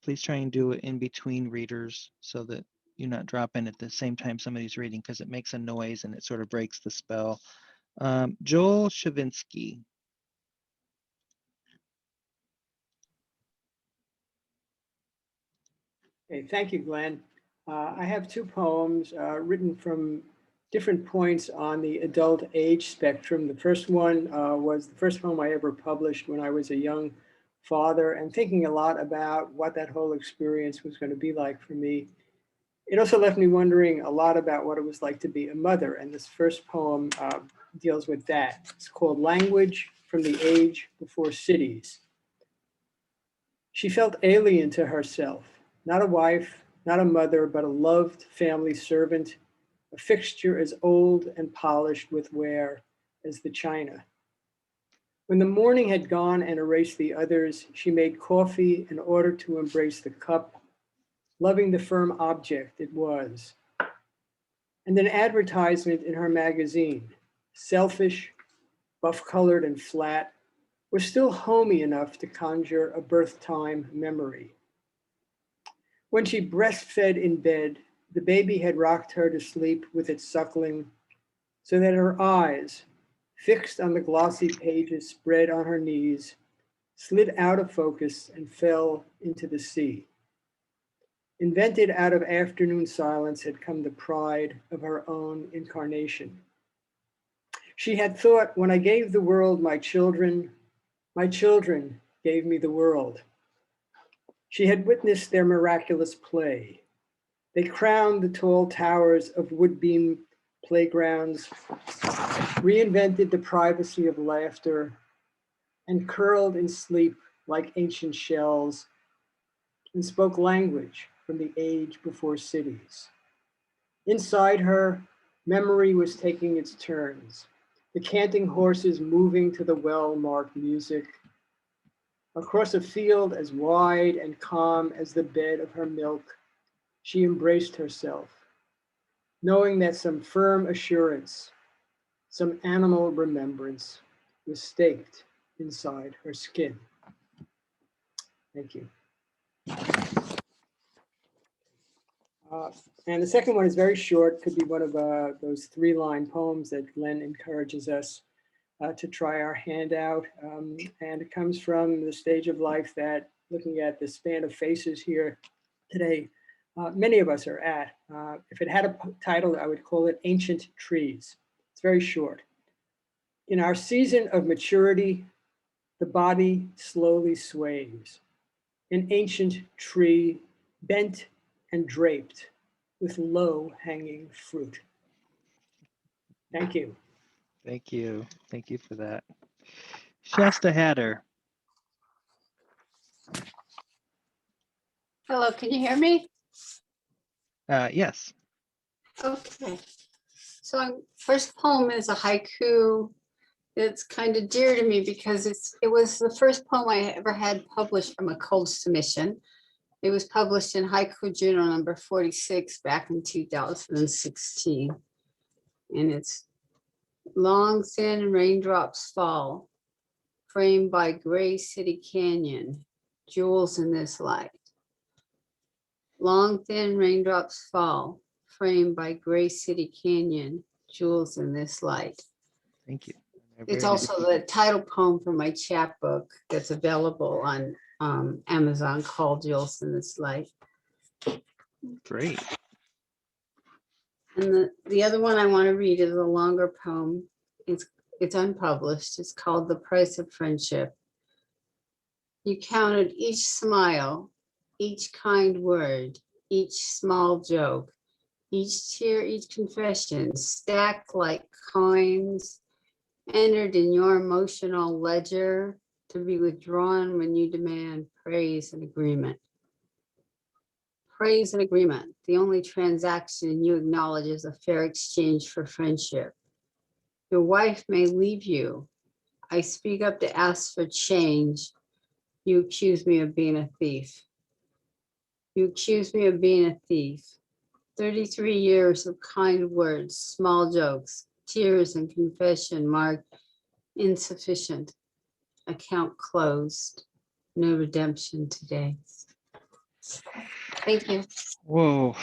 Speaker 1: please try and do it in between readers so that you're not dropping at the same time somebody's reading, because it makes a noise and it sort of breaks the spell. Joel Shavinsky.
Speaker 10: Okay, thank you, Glenn. I have two poems written from different points on the adult age spectrum. The first one was the first poem I ever published when I was a young father, and thinking a lot about what that whole experience was going to be like for me. It also left me wondering a lot about what it was like to be a mother, and this first poem deals with that. It's called Language from the Age Before Cities. She felt alien to herself, not a wife, not a mother, but a loved family servant, a fixture as old and polished with wear as the china. When the morning had gone and erased the others, she made coffee in order to embrace the cup, loving the firm object it was. And an advertisement in her magazine, selfish, buff-colored and flat, was still homey enough to conjure a birth time memory. When she breastfed in bed, The baby had rocked her to sleep with its suckling, so that her eyes, fixed on the glossy pages spread on her knees, slid out of focus and fell into the sea. Invented out of afternoon silence had come the pride of her own incarnation. She had thought, when I gave the world my children gave me the world. She had witnessed their miraculous play. They crowned the tall towers of wood-beam playgrounds, reinvented the privacy of laughter, and curled in sleep like ancient shells, and spoke language from the age before cities. Inside her, memory was taking its turns, the canting horses moving to the well-marked music. Across a field as wide and calm as the bed of her milk, she embraced herself, knowing that some firm assurance, some animal remembrance was staked inside her skin. Thank you. And the second one is very short, could be one of those 3-line poems that Glenn encourages us to try our hand out. And it comes from the stage of life that, looking at the span of faces here today, many of us are at. If it had a title, I would call it Ancient Trees. It's very short. In our season of maturity, the body slowly sways. An ancient tree bent and draped with low-hanging fruit. Thank you.
Speaker 1: Thank you. Thank you for that. Shasta Hatter.
Speaker 11: Hello, can you hear me?
Speaker 1: Yes.
Speaker 11: Okay. So first poem is a haiku. It's kind of dear to me because it was the first poem I ever had published from a cold submission. It was published in Haiku Journal number 46 back in 2016. And it's long thin raindrops fall, framed by gray city canyon, jewels in this light. Long thin raindrops fall, framed by gray city canyon, jewels in this light.
Speaker 1: Thank you.
Speaker 11: It's also the title poem for my chapbook that's available on Amazon called Jewels in This Light.
Speaker 1: Great.
Speaker 11: And the other one I want to read is a longer poem. It's unpublished. It's called The Price of Friendship. You counted each smile, each kind word, each small joke, each tear, each confession, stacked like coins, entered in your emotional ledger to be withdrawn when you demand praise and agreement. Praise and agreement, the only transaction you acknowledge as a fair exchange for friendship. Your wife may leave you. I speak up to ask for change. You accuse me of being a thief. You accuse me of being a thief. 33 years of kind words, small jokes, tears and confession marked insufficient. Account closed. No redemption today. Thank you.
Speaker 1: Whoa,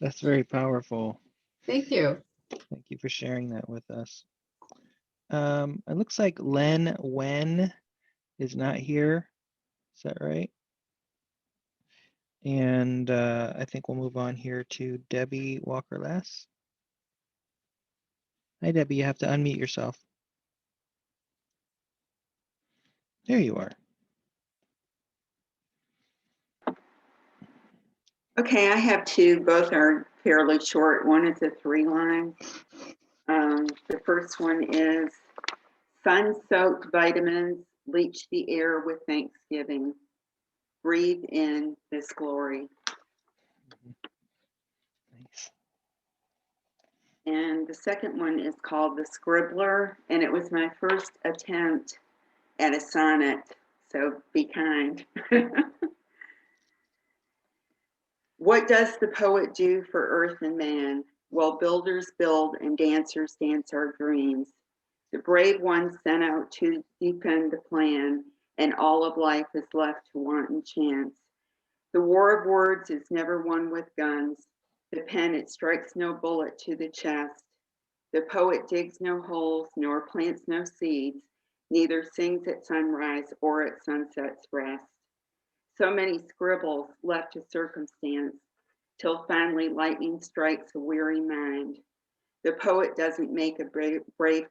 Speaker 1: that's very powerful.
Speaker 11: Thank you.
Speaker 1: Thank you for sharing that with us. It looks like Len Wen is not here. Is that right? And I think we'll move on here to Debbie Walker-Lass. Hi, Debbie, you have to unmute yourself. There you are.
Speaker 12: Okay, I have two. Both are fairly short. One is a 3-line. The first one is sun-soaked vitamins leach the air with Thanksgiving. Breathe in this glory.
Speaker 1: Nice.
Speaker 12: And the second one is called The Scribbler, and it was my first attempt at a sonnet, so be kind. What does the poet do for earth and man? While builders build and dancers dance our dreams. The brave ones sent out to defend the plan, and all of life is left to wanton chance. The war of words is never won with guns. The pen, it strikes no bullet to the chest. The poet digs no holes, nor plants no seeds, neither sings at sunrise or at sunset's rest. So many scribbles left to circumstance, till finally lightning strikes a weary mind. The poet doesn't make a brave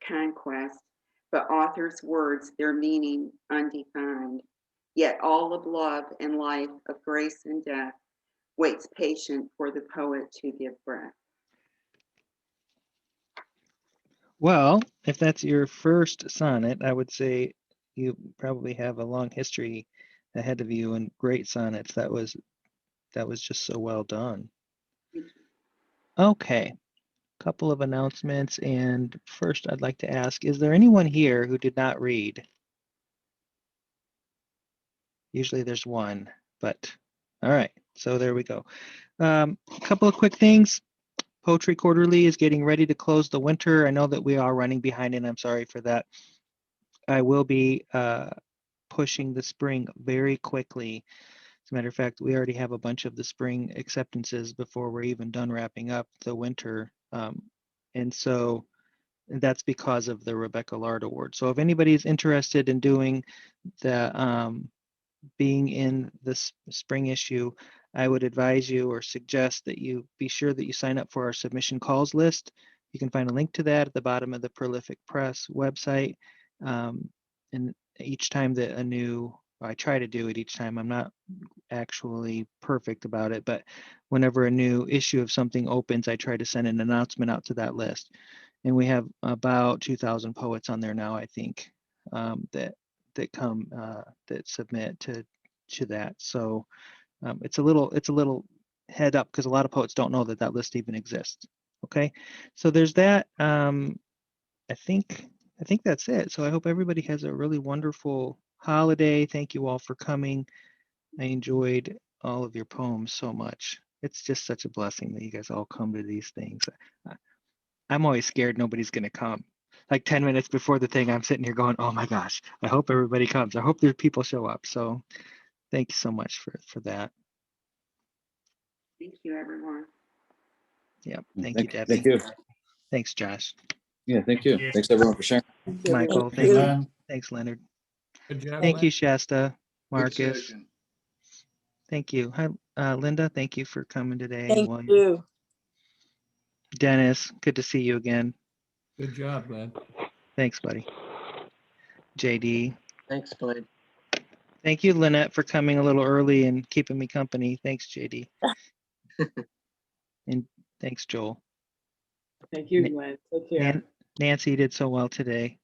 Speaker 12: conquest, but authors' words, their meaning undefined. Yet all of love and life, of grace and death, waits patient for the poet to give breath.
Speaker 1: Well, if that's your first sonnet, I would say you probably have a long history ahead of you and great sonnets. That was just so well done. Okay, couple of announcements, and first I'd like to ask, is there anyone here who did not read? Usually there's one, but all right, so there we go. A couple of quick things. Poetry Quarterly is getting ready to close the winter. I know that we are running behind, and I'm sorry for that. I will be pushing the spring very quickly. As a matter of fact, we already have a bunch of the spring acceptances before we're even done wrapping up the winter. And so that's because of the Rebecca Lard Award. So if anybody's interested in doing the being in this spring issue, I would advise you or suggest that you be sure that you sign up for our submission calls list. You can find a link to that at the bottom of the Prolific Press website. And each time that I try to do it each time, I'm not actually perfect about it, but whenever a new issue of something opens, I try to send an announcement out to that list. And we have about 2,000 poets on there now, I think, that submit to that. So it's a little head up because a lot of poets don't know that list even exists. Okay, so there's that. I think that's it. So I hope everybody has a really wonderful holiday. Thank you all for coming. I enjoyed all of your poems so much. It's just such a blessing that you guys all come to these things. I'm always scared nobody's going to come. Like 10 minutes before the thing, I'm sitting here going, oh my gosh, I hope everybody comes. I hope there's people show up. So thank you so much for that.
Speaker 12: Thank you, everyone.
Speaker 1: Yeah, thank you, Debbie.
Speaker 5: Thank you.
Speaker 1: Thanks, Josh.
Speaker 5: Yeah, thank you. Thanks everyone for sharing.
Speaker 1: Michael,
Speaker 17: Thank you.
Speaker 1: Thanks, Leonard.
Speaker 4: Good job.
Speaker 1: Thank you, Shasta,
Speaker 16: Good
Speaker 1: Marcus.
Speaker 16: session.
Speaker 1: Thank you. Hi, Linda, thank you for coming today.
Speaker 17: Thank
Speaker 1: William.
Speaker 17: you.
Speaker 1: Dennis, good to see you again.
Speaker 4: Good job, Glenn.
Speaker 1: Thanks, buddy. JD.
Speaker 3: Thanks, Glenn.
Speaker 1: Thank you, Lynette, for coming a little early and keeping me company. Thanks, JD. And thanks, Joel.
Speaker 10: Thank you, Glenn. Take care.
Speaker 1: Nancy did so well today.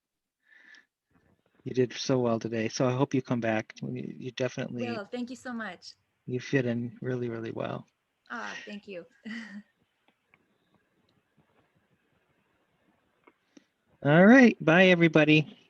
Speaker 1: You did so well today. So I hope you come back. You definitely,
Speaker 8: Well, thank you so much.
Speaker 1: you fit in really, really well.
Speaker 8: Thank you.
Speaker 1: All right. Bye, everybody.